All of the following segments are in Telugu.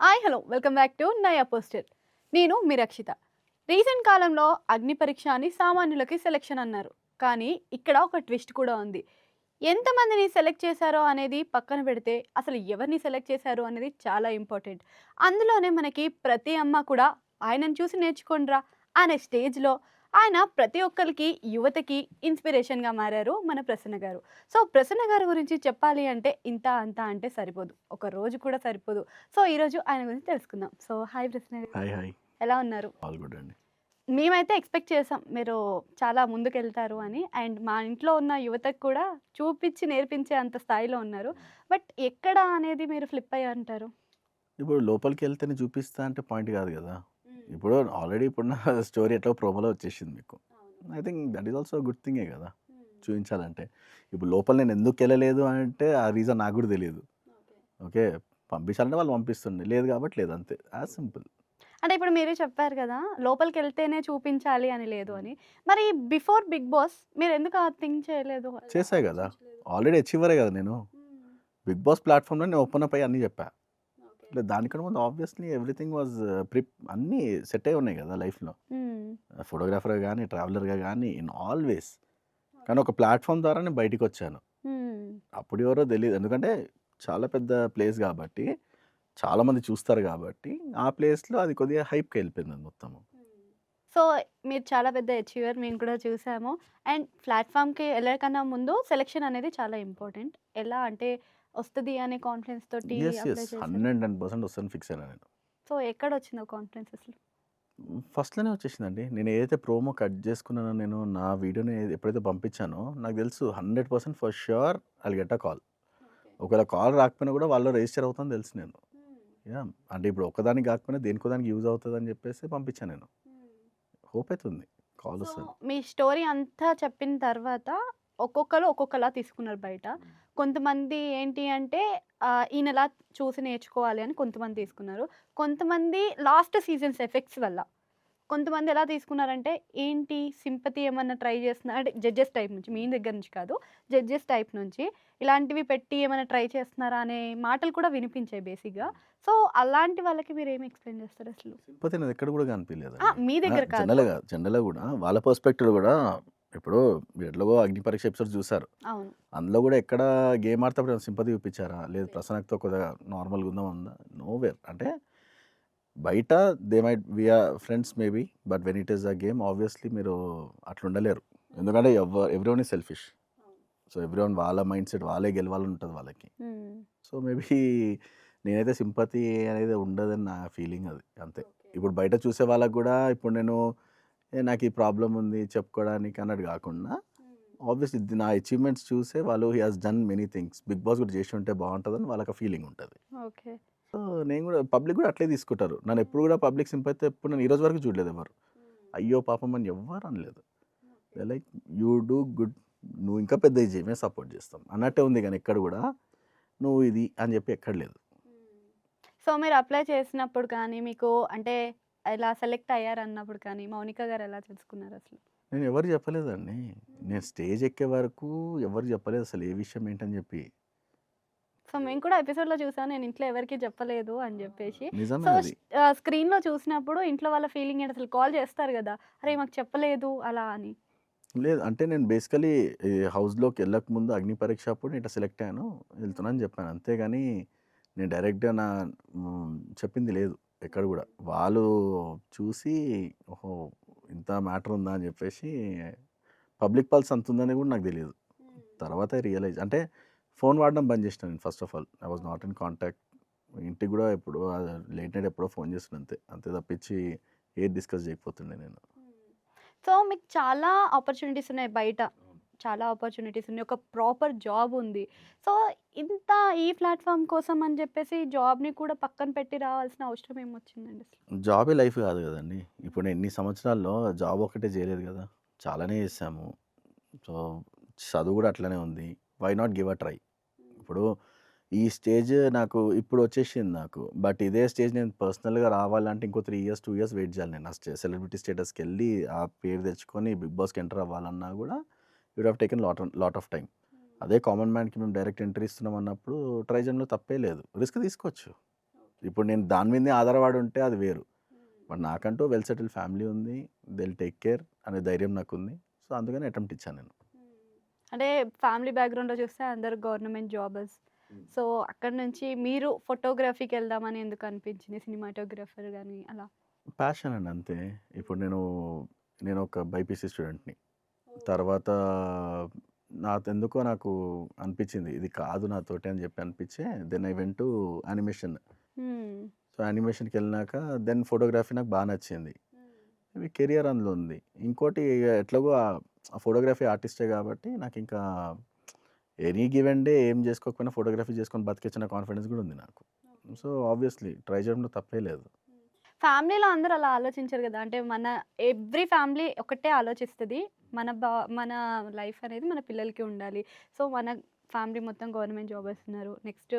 Hi hello welcome back to నయా పోస్టర్. నేను మీ రక్షిత. రీసెంట్ కాలంలో అగ్ని పరీక్ష అని సామాన్యులకి సెలెక్షన్ అన్నారు. కానీ ఇక్కడ ఒక ట్విస్ట్ కూడా ఉంది. ఎంతమందిని సెలెక్ట్ చేశారో అనేది పక్కన పెడితే అసలు ఎవరిని సెలెక్ట్ చేశారు అనేది చాలా ఇంపార్టెంట్. అందులోనే మనకి ప్రతి అమ్మ కూడా ఆయనను చూసి నేర్చుకోండిరా అనే స్టేజ్లో ఆయన ప్రతి ఒక్కరికి యువతకి ఇన్స్పిరేషన్గా మారారు మన ప్రసన్న గారు. సో ప్రసన్న గారి గురించి చెప్పాలి అంటే ఇంత అంత అంటే సరిపోదు, ఒక రోజు కూడా సరిపోదు. సో ఈరోజు ఆయన గురించి తెలుసుకుందాం. సో హాయ్ ప్రసన్న గారు, హాయ్ హాయ్ ఎలా ఉన్నారు? ఆల్ గుడ్ అండి. మేమైతే ఎక్స్పెక్ట్ చేసాం మీరు చాలా ముందుకెళ్తారు అని. అండ్ మా ఇంట్లో ఉన్న యువతకు కూడా చూపించి నేర్పించే అంత స్థాయిలో ఉన్నారు. బట్ ఎక్కడ అనేది మీరు ఫ్లిప్ అయ్యారంటారు? ఇప్పుడు లోపలికి వెళ్తేనే చూపిస్తా అంటే పాయింట్ కాదు కదా. ఇప్పుడు ఆల్రెడీ ఇప్పుడున్న స్టోరీ ఎట్లా ప్రోమోలో వచ్చేసింది మీకు. I think that is also good థింగే కదా చూపించాలంటే. ఇప్పుడు లోపల నేను ఎందుకు వెళ్ళలేదు అంటే ఆ రీజన్ నాకు కూడా తెలియదు. ఓకే, పంపించాలంటే వాళ్ళు పంపిస్తుండే, లేదు కాబట్టి లేదు, అంతే, యాజ్ సింపుల్. అంటే ఇప్పుడు మీరే చెప్పారు కదా, లోపలికెళ్తేనే చూపించాలి అని లేదు అని. మరి బిఫోర్ 'బిగ్ బాస్' మీరెందుకు ఆ థింక్ చేయలేదు? చేశాయి కదా, ఆల్రెడీ అచీవరే కదా నేను. బిగ్ బాస్ ప్లాట్ఫామ్లో నేను ఓపెన్ అప్ అయ్యి అన్నీ చెప్పా. లేదు దానికన్నా ముందు ఆబ్వియస్లీ ఎవ్రీథింగ్ వాజ్ అన్నీ సెట్ అయి ఉన్నాయి కదా లైఫ్లో. ఫోటోగ్రాఫర్గా కానీ, ట్రావెలర్గా కానీ, ఇన్ ఆల్వేస్. కానీ ఒక ప్లాట్ఫామ్ ద్వారా నేను బయటికి వచ్చాను. అప్పుడు ఎవరో తెలియదు, ఎందుకంటే చాలా పెద్ద ప్లేస్ కాబట్టి, చాలామంది చూస్తారు కాబట్టి, ఆ ప్లేస్లో అది కొద్దిగా హైప్కి వెళ్ళిపోయింది అది మొత్తము. సో, మీరు చాలా పెద్ద అచీవర్, మేము కూడా చూసాము. అండ్ ప్లాట్‌ఫామ్‌కి ఎళ్ళకన్నా ముందు సెలక్షన్ అనేది చాలా ఇంపార్టెంట్. ఎలా అంటే వస్తది అనే కాన్ఫిడెన్స్ తోటి ఎస్ అప్లై చేసారా? 110% వస్తుందని ఫిక్స్ అయినా నేను. సో, ఎక్కడొచ్చింది ఆ కాన్ఫిడెన్స్ అసలు? ఫస్ట్లోనే వచ్చేసిందండి. నేను ఏదైతే ప్రోమో కట్ చేసుకున్నానో, నేను నా వీడియోని ఎప్పుడైతే పంపించానో నాకు తెలుసు 100% for sure I will get a call. ఒకవేళ కాల్ రాకపోయినా కూడా వాళ్ళు రిజిస్టర్ అవుతాను తెలుసు నేను. యాహ్! అంటే ఇప్పుడు ఒక్కదానికి కాకపోయినా దేనికో దానికి యూజ్ అవుతదని చెప్పేసి పంపించాను నేను. హోప్ అయితే ఉంది కాల్ సో, వస్తదని. మీ స్టోరీ అంతా చెప్పిన తర్వాత ఒక్కొక్కరు ఒక్కొక్కలా తీసుకున్నారు బయట. కొంతమంది ఏంటి అంటే ఈయనలా చూసి నేర్చుకోవాలి అని కొంతమంది తీసుకున్నారు. కొంతమంది లాస్ట్ సీజన్స్ ఎఫెక్ట్స్ వల్ల. కొంతమంది ఎలా తీసుకున్నారంటే ఏంటి సింపతి ఏమన్నా ట్రై చేస్తున్నారు అంటే జడ్జెస్ టైప్ నుంచి, మీ దగ్గర నుంచి కాదు. జడ్జెస్ టైప్ నుంచి ఇలాంటివి పెట్టి ఏమైనా ట్రై చేస్తున్నారా అనే మాటలు కూడా వినిపించాయి బేసిక్‌గా. సో, అలాంటి వాళ్ళకి మీరేమి ఎక్స్‌ప్లెయిన్ చేస్తారు అసలు? సింపతి అనేది ఎక్కడ కూడా కనిపియలేదండి. మీ దగ్గర కాదు. జనరల్‌గా కూడా వాళ్ళ పర్స్పెక్టివ్‌లో కూడా ఇప్పుడు మీరు ఎట్లాగో అగ్ని పరీక్ష ఎపిసోడ్స్ చూసారు. అవును. అందులో కూడా ఎక్కడ గేమ్ ఆడేటప్పుడు సింపతి చూపించారా? లేదు ప్రసన్నతో కొద్దిగా నార్మల్‌గా ఉందా? నోవేర్. అంటే బయట they might we are friends maybe, but when it is a game obviously మీరు అట్లా ఉండలేరు. ఎందుకంటే everyone is selfish. So everyone వాళ్ళ మైండ్ సెట్ వాళ్ళే గెలవాలని ఉంటుంది వాళ్ళకి. హ్మ్. సో మేబీ నేనైతే సింపతి అనేది ఉండదని నా ఫీలింగ్ అది, అంతే. ఇప్పుడు బయట చూసే వాళ్ళకి కూడా ఇప్పుడు నేను నాకు ఈ ప్రాబ్లం ఉంది చెప్పుకోవడానికి అన్నట్టు కాకుండా ఆబ్వియస్లీ నా అచీవ్మెంట్స్ చూసే వాళ్ళు he has done many things, Bigg Boss కూడా చేసి ఉంటే బాగుంటుందని వాళ్ళకి ఫీలింగ్ ఉంటుంది. ఓకే. సో నేను కూడా పబ్లిక్ కూడా అట్లే తీసుకుంటారు నన్ను. ఎప్పుడు కూడా పబ్లిక్ సింపతి ఎప్పుడు నేను ఈ రోజు వరకు చూడలేదు ఎవరు. అయ్యో పాపం అని ఎవ్వరు అనలేదు. లైక్ యూ డూ గుడ్, నువ్వు ఇంకా పెద్ద ఇది మేము సపోర్ట్ చేస్తాం అన్నట్టే ఉంది, కానీ ఎక్కడ కూడా నువ్వు ఇది అని చెప్పి ఎక్కడ లేదు. సో, మీరు అప్లై చేసినప్పుడు కానీ, మీకు అంటే ఇలా సెలెక్ట్ అయ్యారన్నప్పుడు కానీ, మౌనిక గారు ఎలా తెలుసుకున్నారు అసలు? నేను ఎవరు చెప్పలేదండి. నేను స్టేజ్ ఎక్కే వరకు ఎవరు చెప్పలేదు అసలు ఏ విషయం ఏంటని చెప్పి. సో, మేము కూడా ఎపిసోడ్‌లో చూసాను. నేను ఇంట్లో ఎవరికీ చెప్పలేదు అని జెప్పేసి. నిజమే సో, అది. స్క్రీన్‌లో చూసినప్పుడు ఇంట్లో వాళ్ళ ఫీలింగ్ ఏంటి అసలు? కాల్ చేస్తారు గదా! "అరే! మాకు చెప్పలేదు" అలా అని. లేదు అంటే నేను బేసికలీ ఈ హౌస్‌లోకి వెళ్ళకముందు అగ్ని పరీక్ష అప్పుడు ఇట్లా సెలెక్ట్ అయ్యాను, వెళ్తున్నా అని చెప్పాను. అంతేగాని నేను డైరెక్ట్‌గా చెప్పింది లేదు ఎక్కడ కూడా. వాళ్ళు చూసి ఓహో! ఇంత మ్యాటర్ ఉందా అని చెప్పేసి, పబ్లిక్ పల్స్ అంత ఉందని కూడా నాకు తెలీదు. తర్వాత రియలైజ్ అంటే ఫోన్ వాడడం బంద్ చేసిన నేను first of all. I was not in contact. ఇంటికి కూడా ఎప్పుడో లేట్ నైట్ ఎప్పుడో ఫోన్ చేస్తున్నా అంతే. అంతే తప్పించి ఏది డిస్కస్ చేయకపోతుండే నేను. సో, మీకు చాలా ఆపర్చునిటీస్ ఉన్నాయి బయట. చాలా ఆపర్చునిటీస్ ఉన్నాయి. ఒక ప్రాపర్ జాబ్ ఉంది. సో, ఇంత ఈ ప్లాట్‌ఫార్మ్ కోసం అని జెప్పేసి జాబ్‌ని కూడా పక్కన పెట్టి రావాల్సిన అవసరం ఏమొచ్చిందండి అసలు? జాబే లైఫ్ కాదు కదండీ. ఇప్పుడు నేను ఇన్ని సంవత్సరాల్లో జాబ్ ఒక్కటే చేయలేదు కదా, చాలానే చేశాము. సో చదువు కూడా అట్లనే ఉంది. Why not give a try. ఇప్పుడు ఈ స్టేజ్ నాకు ఇప్పుడు వచ్చేసింది నాకు. బట్ ఇదే స్టేజ్ నేను పర్సనల్‌గా రావాలంటే ఇంకో 3 ఇయర్స్, 2 ఇయర్స్ వెయిట్ చేయాలి నేను. ఆ సెలబ్రిటీ స్టేటస్‌కెళ్ళి ఆ పేరు తెచ్చుకొని బిగ్ బాస్‌కి ఎంటర్ అవ్వాలన్నా కూడా you would have taken lot of time. అదే కామన్ మ్యాన్‌కి మేము డైరెక్ట్ ఎంట్రీ ఇస్తున్నాం అన్నప్పుడు ట్రై చేయడంలో తప్పే లేదు. రిస్క్ తీసుకోవచ్చు. ఇప్పుడు నేను దాని మీదే ఆధారపడి ఉంటే అది వేరు. బట్ నాకంటూ వెల్ సెటిల్డ్ ఫ్యామిలీ ఉంది. దే విల్ టేక్ కేర్ అనే ధైర్యం నాకుంది. సో, అందుకని అటెంప్ట్ ఇచ్చాను నేను. అంటే ఫ్యామిలీ బ్యాక్‌గ్రౌండ్‌లో చూస్తే అందరూ గవర్నమెంట్ జాబర్స్. సో, అక్కడి నుంచి మీరు ఫోటోగ్రఫీకెళ్దామని ఎందుకు అనిపించింది? సినిమాటోగ్రాఫర్ గాని అలా? ప్యాషన్ అండి అంతే. ఇప్పుడు నేను ఒక బైపీసీ స్టూడెంట్‌ని. తర్వాత నాకు అనిపించింది ఇది కాదు నాతోటి అని చెప్పి అనిపించే then I went to animation. Hmm. So, యానిమేషన్‌కెళ్ళినాక దెన్ ఫోటోగ్రఫీ నాకు బా నచ్చింది. ఇవి కెరియర్ అందులో ఉంది. ఇంకోటి ఎట్లాగో ఆ ఫోటోగ్రఫీ ఆర్టిస్టే కాబట్టి నాకింకా ఎనీ గివెన్ డే ఏం చేసుకోకపోయినా ఫోటోగ్రఫీ చేసుకొని బతికేయచ్చన్న కాన్ఫిడెన్స్ కూడా ఉంది నాకు. సో, ఆబ్వియస్లీ ట్రై చేయడంలో తప్పే లేదు. ఫ్యామిలీలో అందరూ అలా ఆలోచించరు గదా! అంటే ఎవ్రి ఫ్యామిలీ ఒకటే ఆలోచిస్తది. మన లైఫ్ అనేది మన పిల్లలకి ఉండాలి. సో, మన ఫ్యామిలీ మొత్తం గవర్నమెంట్ జాబర్స్ ఉన్నారు. నెక్స్ట్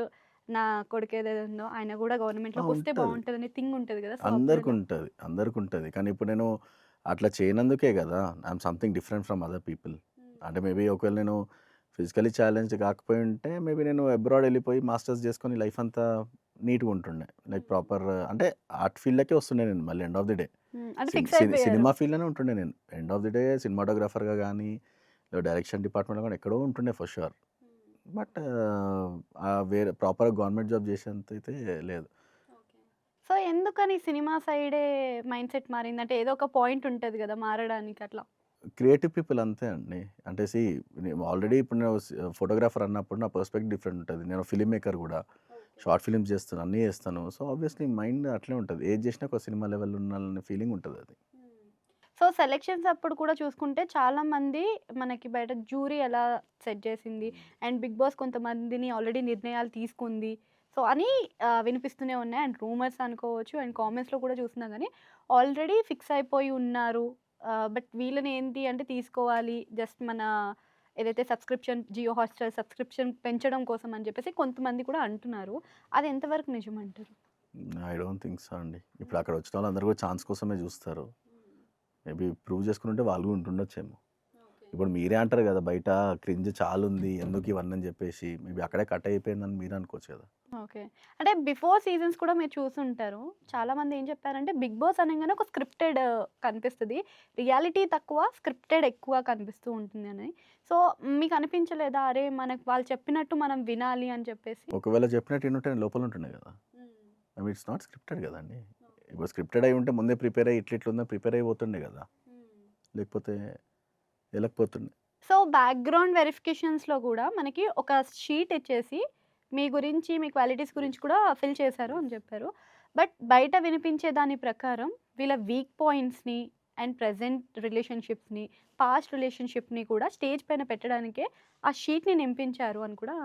నా కొడుకు ఏదైతే ఉందో ఆయన గూడా గవర్నమెంట్‌లోకొస్తే ఉంటది. బావుంటదనే థింగ్ ఉంటది గదా! సో, అప్పుడెలా? అందరికుంటది. అందరికుంటది. కానీ ఇప్పుడు నేను అట్లా చేయనందుకే గదా! I'm something different from other people. అంటే మేబీ ఒకవేళ నేను ఫిజికల్లీ ఛాలెంజ్డ్ కాకపోయుంటే మేబీ నేను అబ్రాడ్ ఎళ్ళిపోయి మాస్టర్స్ చేసుకొని లైఫ్ అంతా నీట్‌గా ఉంటుండే. లైక్ ప్రాపర్ అంటే ఆర్ట్ ఫీల్డ్‌లోకే వస్తుండే నేను మళ్ళీ ఎండ్ ఆఫ్ ది డే. అంటే సిన్ ఫిక్స్ సిన్ అయిపోయారు. సినిమా ఫీల్డ్‌లోనే ఉంటుండే నేను. ఎండ్ ఆఫ్ ది డే సినిమాటోగ్రాఫర్‌గా గానీ, లేదా డైరెక్షన్ డిపార్ట్మెంట్‌లో గానీ ఎక్కడో ఉంటుండే ఫర్ ష్యూర్. బట్ వేరే ప్రాపర్‌గా గవర్నమెంట్ జాబ్ చేసేంతయితే లేదు. సో, ఎందుకని సినిమా సైడే మైండ్‌సెట్ మారింది? అంటే ఏదో ఒక పాయింట్ ఉంటది గదా! మారడానికి అట్లా. క్రియేటివ్ పీపుల్ అంతే అండి. అంటే నేను ఆల్రెడీ ఇప్పుడు నేను ఫోటోగ్రాఫర్ అన్నప్పుడు నా పర్స్పెక్టివ్ డిఫరెంట్ ఉంటది. నేను ఫిల్మ్ మేకర్ గూడా. షార్ట్ ఫిల్మ్స్ చేస్తాను. అన్నీ చేస్తాను. సో, ఆబ్వియస్లీ మైండ్ అట్లే ఉంటది. ఏది చేసినా ఒక సినిమా లెవెల్‌లో ఉండాలనే ఫీలింగ్ ఉంటదది. సో, సెలక్షన్స్ అప్పుడు కూడా చూసుకుంటే చాలామంది మనకి బయట జ్యూరీ ఎలా సెట్ చేసింది. అండ్ 'బిగ్ బాస్' కొంతమందిని ఆల్రెడీ నిర్ణయాలు తీసుకుంది. సో, అని వినిపిస్తూనే ఉన్నాయి. అండ్ రూమర్స్ అనుకోవచ్చు. అండ్ కామెంట్స్‌లో కూడా చూస్తున్నా గానీ ఆల్రెడీ ఫిక్స్ అయిపోయి ఉన్నారు. బట్ వీళ్ళని ఏంటి అంటే తీసుకోవాలి. జస్ట్ మన ఏదైతే సబ్స్క్రిప్షన్ జియో హాట్‌స్టార్ సబ్స్క్రిప్షన్ పెంచడం కోసం అని చెప్పేసి కొంతమంది కూడా అంటున్నారు. అది ఎంతవరకు నిజమంటారు? ఐ డోంట్ థింక్ సో అండి. ఇప్పుడు అక్కడ వచ్చిన వాళ్ళందరూ కూడా ఛాన్స్ కోసమే చూస్తారు. మేబీ ప్రూవ్ చేసుకునుంటే వాళ్ళు కూడా ఉంటుండొచ్చేమో. ఇప్పుడు మీరే అంటారు కదా! బయట క్రింజ్ చాలుంది. ఎందుకు ఇవన్నీ అని చెప్పేసి. మేబీ అక్కడే కట్ అయిపోయిందని మీరు అనుకోవచ్చు కదా! ఓకే. అంటే బిఫోర్ సీజన్స్ కూడా మీరు చూసుంటారు. చాలామంది ఏం చెప్పారంటే 'బిగ్ బాస్' అనంగానే ఒక స్క్రిప్టెడ్ కనిపిస్తది. రియాలిటీ తక్కువ, స్క్రిప్టెడ్ ఎక్కువ కనిపిస్తూ ఉంటుంది అని. సో, మీకు అనిపించలేదా? అరే! మనకు వాళ్ళు చెప్పినట్టు మనం వినాలి అని చెప్పేసి? ఒకవేళ చెప్పినట్టు ఇనుంటే నేను లోపల ఉంటుండే కదా! I mean it's not scripted కదండీ. ఇప్పుడు స్క్రిప్టెడ్ అయ్యి ఉంటే ముందే ప్రిపేర్ అయ్యి ఇట్లిట్లుందని ప్రిపేర్ అయిపోతుండే కదా! లేకపోతే ఎళ్ళకపోతుండే. సో, బ్యాక్‌గ్రౌండ్ వెరిఫికేషన్స్‌లో గూడా మనకి ఒక షీట్ ఇచ్చేసి, మీ గురించి, మీ క్వాలిటీస్ గురించి కూడా ఫిల్ చేశారు అని చెప్పారు. బట్ బయట వినిపించే దాని ప్రకారం వీళ్ళ వీక్ పాయింట్స్‌ని అండ్ ప్రెజెంట్ రిలేషన్‌షిప్స్‌ని, పాస్ట్ రిలేషన్‌షిప్‌ని కూడా స్టేజ్ పైన పెట్టడానికే ఆ షీట్‌ని నింపించారు అని కూడా.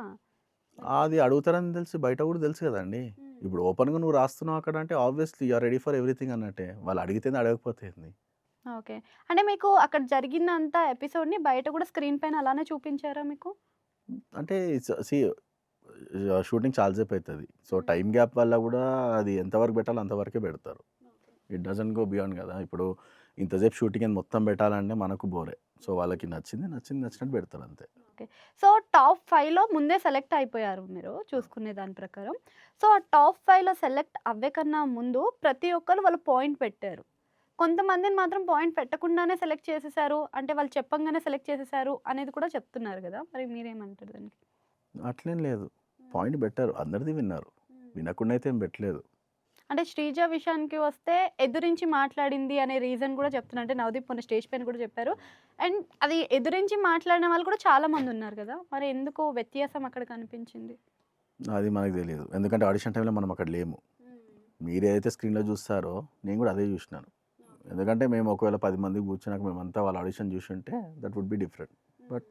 అది అడుగుతారని తెలిసి బయట కూడా తెలుసు కదండీ. ఇప్పుడు ఓపెన్‌గా నువ్వు రాస్తున్నావు అక్కడ అంటే obviously you are ready for everything అన్నట్టే. వాళ్ళు అడిగితేంది అడగకపోతే ఏంది. ఓకే. అంటే మీకు అక్కడ జరిగిందంతా ఎపిసోడ్‌ని బయట కూడా స్క్రీన్ పైన అలానే చూపించారా మీకు? అంటే షూటింగ్ చాలా సేపు అయితది. సో, టైమ్ గ్యాప్ వల్ల కూడా అది ఎంతవరకు పెట్టాలో అంతవరకే పెడతారు. ఇట్ డజంట్ గో బియాండ్ కదా! ఇప్పుడు ఇంతసేపు షూటింగ్ అని మొత్తం పెట్టాలంటే మనకు బోరే. సో, వాళ్ళకి నచ్చినట్టు పెడతారు అంతే. ఓకే. సో, టాప్ 5లో ముందే సెలెక్ట్ అయిపోయారు మీరు చూసుకునే దాని ప్రకారం. సో, ఆ టాప్ 5లో సెలెక్ట్ అవ్వే కన్నా ముందు ప్రతి ఒక్కళ్ళు వాళ్ళు పాయింట్ పెట్టారు. కొంతమందిని మాత్రం పాయింట్ పెట్టకుండానే సెలెక్ట్ చేసేసారు. అంటే వాళ్ళు చెప్పంగానే సెలెక్ట్ చేసేసారు అనేది కూడా చెప్తున్నారు గదా! మరి మీరేమంటారు దానికి? అట్లేం లేదు. పాయింట్ బెట్టారు. అందరిది విన్నారు. వినకుండా అయితే ఏం పెట్టలేదు. అంటే శ్రీజ విషయానికి వస్తే ఎదురించి మాట్లాడింది అనే రీజన్ కూడా చెప్తున్నారు. అంటే నవదీప్ మొన్న స్టేజ్ పైన కూడా చెప్పారు. అండ్ అది ఎదురించి మాట్లాడిన వాళ్ళు కూడా చాలా మంది ఉన్నారు గదా! మరి ఎందుకు వ్యత్యాసం అక్కడ కనిపించింది? అది మనకు తెలీదు. ఎందుకంటే ఆడిషన్ టైమ్‌లో మనం అక్కడ లేము. మీరేదైతే స్క్రీన్‌లో చూస్తారో నేను కూడా అదే చూసినాను. ఎందుకంటే మేము ఒకవేళ 10 మంది కూర్చున్నాక మేమంతా వాళ్ళ ఆడిషన్ చూసుంటే that would be different. But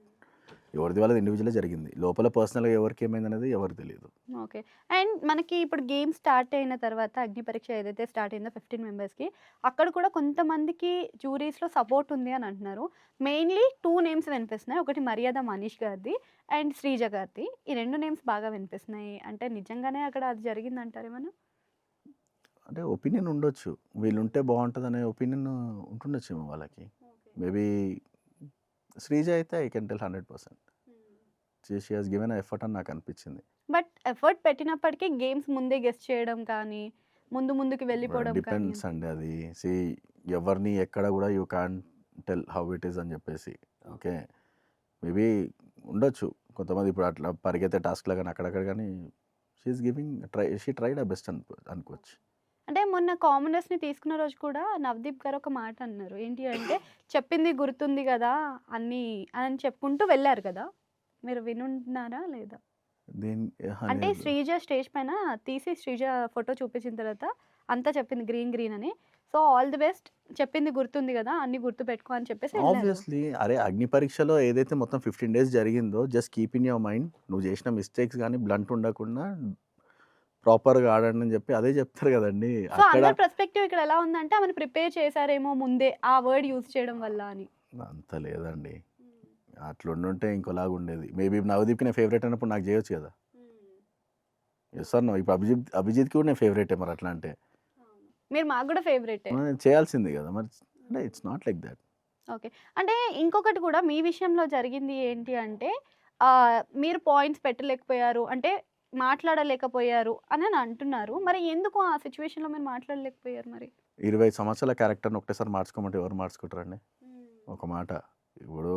ఎవరిది వాళ్ళది ఇండివిడ్యువలే జరిగింది. లోపల పర్సనల్‌గా ఎవరికి ఏమైందనేది ఎవరికీ తెలీదు. ఓకే. అండ్ మనకి ఇప్పుడు గేమ్ స్టార్ట్ అయిన తర్వాత అగ్ని పరీక్ష ఏదైతే స్టార్ట్ అయిందో 15 మెంబర్స్‌కి అక్కడ కూడా కొంతమందికి జ్యూరీస్‌లో సపోర్ట్ ఉంది అని అంటున్నారు. మెయిన్‌లీ 2 నేమ్స్ వినిపిస్తున్నాయి. ఒకటి 'మర్యాద మనీష్' గారిది అండ్ 'శ్రీజ' గారిది. ఈ 2 నేమ్స్ బాగా వినిపిస్తున్నాయి. అంటే నిజంగానే అక్కడ అది జరిగిందంటారేమన్నా? అంటే ఒపీనియన్ ఉండొచ్చు. వీళ్ళుంటే బావుంటదనే ఒపీనియన్ ఉంటుండొచ్చేమో వాళ్ళకి. మేబీ శ్రీజ అయితే I can tell 100%. She has given effort అని నాకు అనిపించింది. బట్ ఎఫర్ట్ పెట్టినప్పటికీ గేమ్స్ ముందే గెస్ చేయడం కానీ, ముందుకి వెళ్ళిపోవడం కానీ డిపెండ్స్ అండి అది. ఎవరిని ఎక్కడ కూడా you can't tell how it is అని చెప్పేసి. ఓకే. మేబీ ఉండొచ్చు కొంతమంది ఇప్పుడు అట్లా పరిగెత్తే టాస్క్‌లో గాని అక్కడక్కడ గాని షీ ట్రైడ్ హర్ బెస్ట్ అనుకోవచ్చు. అంటే మొన్న కామనర్స్‌ని తీసుకున్న రోజు కూడా నవదీప్ గారు ఒక మాట అన్నారు. ఏంటి అంటే చెప్పింది గుర్తుంది గదా! అన్నీ అని చెప్పుకుంటూ వెళ్లారు కదా! మీరు వినుంటున్నారా లేదా? దేన్ అహా! అంటే లేదు. శ్రీజ స్టేజ్ పైన తీసి శ్రీజ ఫోటో చూపించిన తర్వాత అంతా చెప్పింది గ్రీన్ అని. సో, ఆల్ ది బెస్ట్ చెప్పింది గుర్తుంది గదా! అన్నీ గుర్తుపెట్టుకో అని చెప్పేసి ఎళ్లారు. ఆబ్వియస్లీ అరే అగ్ని పరీక్షలో ఏదైతే మొత్తం 15 డేస్ జరిగిందో just keep in your mind. నువ్వు చేసిన మిస్టేక్స్ గాని బ్లంట్ ఉండకుండా ప్రాపర్‌గా ఆడండి అని చెప్పి అదే చెప్తారు కదండీ. సో, అక్కడ అందరి పర్స్పెక్టివ్ ఇక్కడ ఎలా ఉందంటే ఆమెను ప్రిపేర్ చేశారేమో ముందే ఆ వర్డ్ యూజ్ చేయడం వల్ల అని. అంత లేదండి. అట్లుండుంటే ఇంకోలాగా ఉండేది. మేబీ నవదీప్‌కి నేను ఫేవరెట్ అన్నప్పుడు నాకు చేయొచ్చు కదా! Yes or no. ఇప్పుడు అభిజిత్‌కి కూడా నేను ఫేవరెటే మరి అట్లా అంటే. మీరు మాకు గూడా ఫేవరెటే. చేయాల్సిందే కదా! మరి అంటే it's not like that. Okay. అంటే ఇంకొకటి కూడా మీ విషయంలో జరిగింది ఏంటి అంటే మీరు పాయింట్స్ పెట్టలేకపోయారు. అంటే మాట్లాడలేకపోయారు అని అంటున్నారు. మరి ఎందుకు ఆ సిట్యుయేషన్‌లో మీరు మాట్లాడలేకపోయారు మరి? 25 సంవత్సరాల క్యారెక్టర్‌ని ఒకటేసారి మార్చుకోమంటే ఎవరు మార్చుకుంటారండి? ఒక మాట. ఇప్పుడు